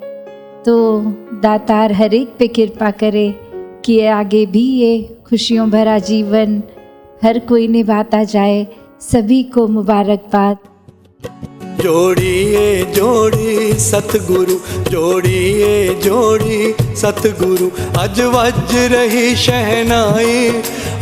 तो दातार हर एक पे कृपा करे कि आगे भी ये खुशियों भरा जीवन हर कोई निभाता जाए। सभी को मुबारकबाद। जोड़िए जोड़ी सतगुरु, जोड़िए जोड़ी सतगुरु, अज वज रही शहनाई,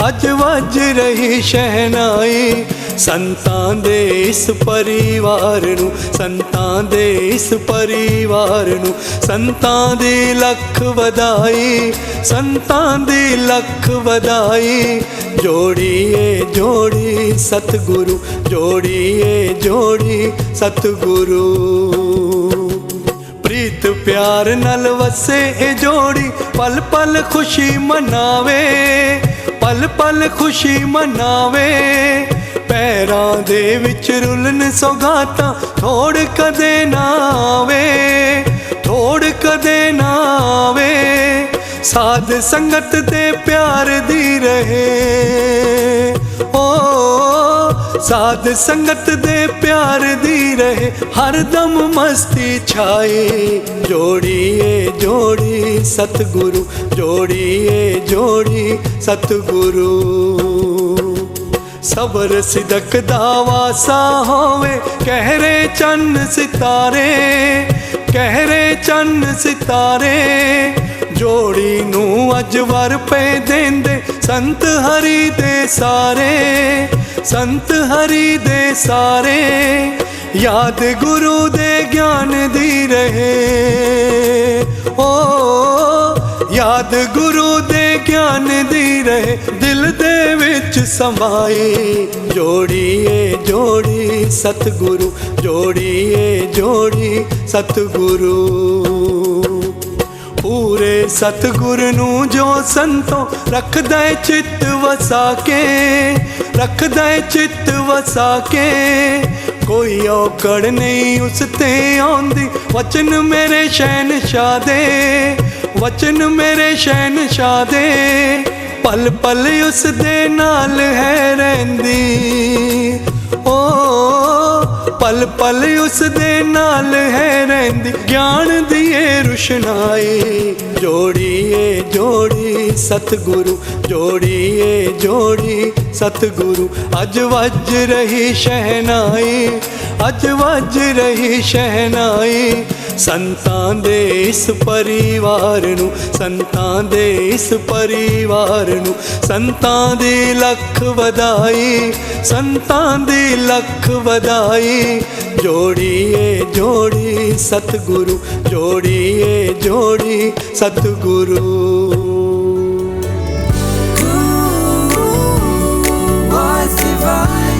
अज वज रही शहनाई, संतां दे इस परिवार नू, संतां दे इस परिवार नू, संतां दी लख वधाई, संतां दी लख वधाई। जोड़िए जोड़ी सतगुरु, जोड़िए जोड़ी सतगुरु, प्रीत प्यार नल वसे ए जोड़ी, पल पल खुशी मनावे, पल पल खुशी मनावे। पैरां दे विच रुलन सौगातां, थोड़ कदे ना आवे, थोड़ कदे ना आवे। साध संगत दे प्यार दी रहे, ओ साध संगत दे प्यार दी रहे, हर दम मस्ती छाए। जोड़िए जोड़ी सतगुरु, जोड़िए जोड़ी सतगुरु, सबर सिदक दा वासा होवे, कहरे चन्न सितारे, कहरे चन्न सितारे। जोड़ी नू अज वर पे देंदे संत हरि दे सारे, संत हरि दे सारे। याद गुरु दे ज्ञान दी रहे, ओ याद गुरु दे ज्ञान दी रहे, दिल दे विच समाई। जोड़िए जोड़ी सतगुरु, जोड़िए जोड़ी सतगुरु, पूरे सतगुरु नू जो संतो रख दे चित वसा के, रख दे चित वसा के। कोई औकड़ नहीं उस ते आंदी, वचन मेरे शहनशाह दे, वचन मेरे शहनशाह दे। पल पल उस दे नाल है रहिंदी, ओ पल पल उस दे नाल है रहिंदी, ज्ञान दिए रुशनाई। जोड़िए जोड़ी सतगुरु, जोड़िए जोड़ी सतगुरु, अज वज रही शहनाई, अज वज रही शहनाई। संतां दे इस परिवार नू, संतां दे इस परिवार नू, संतां दी लख वधाई, संतां दी लख वधाई। जोड़िए जोड़ी सतगुरु, जोड़िए जोड़ी सतगुरु। Was divine.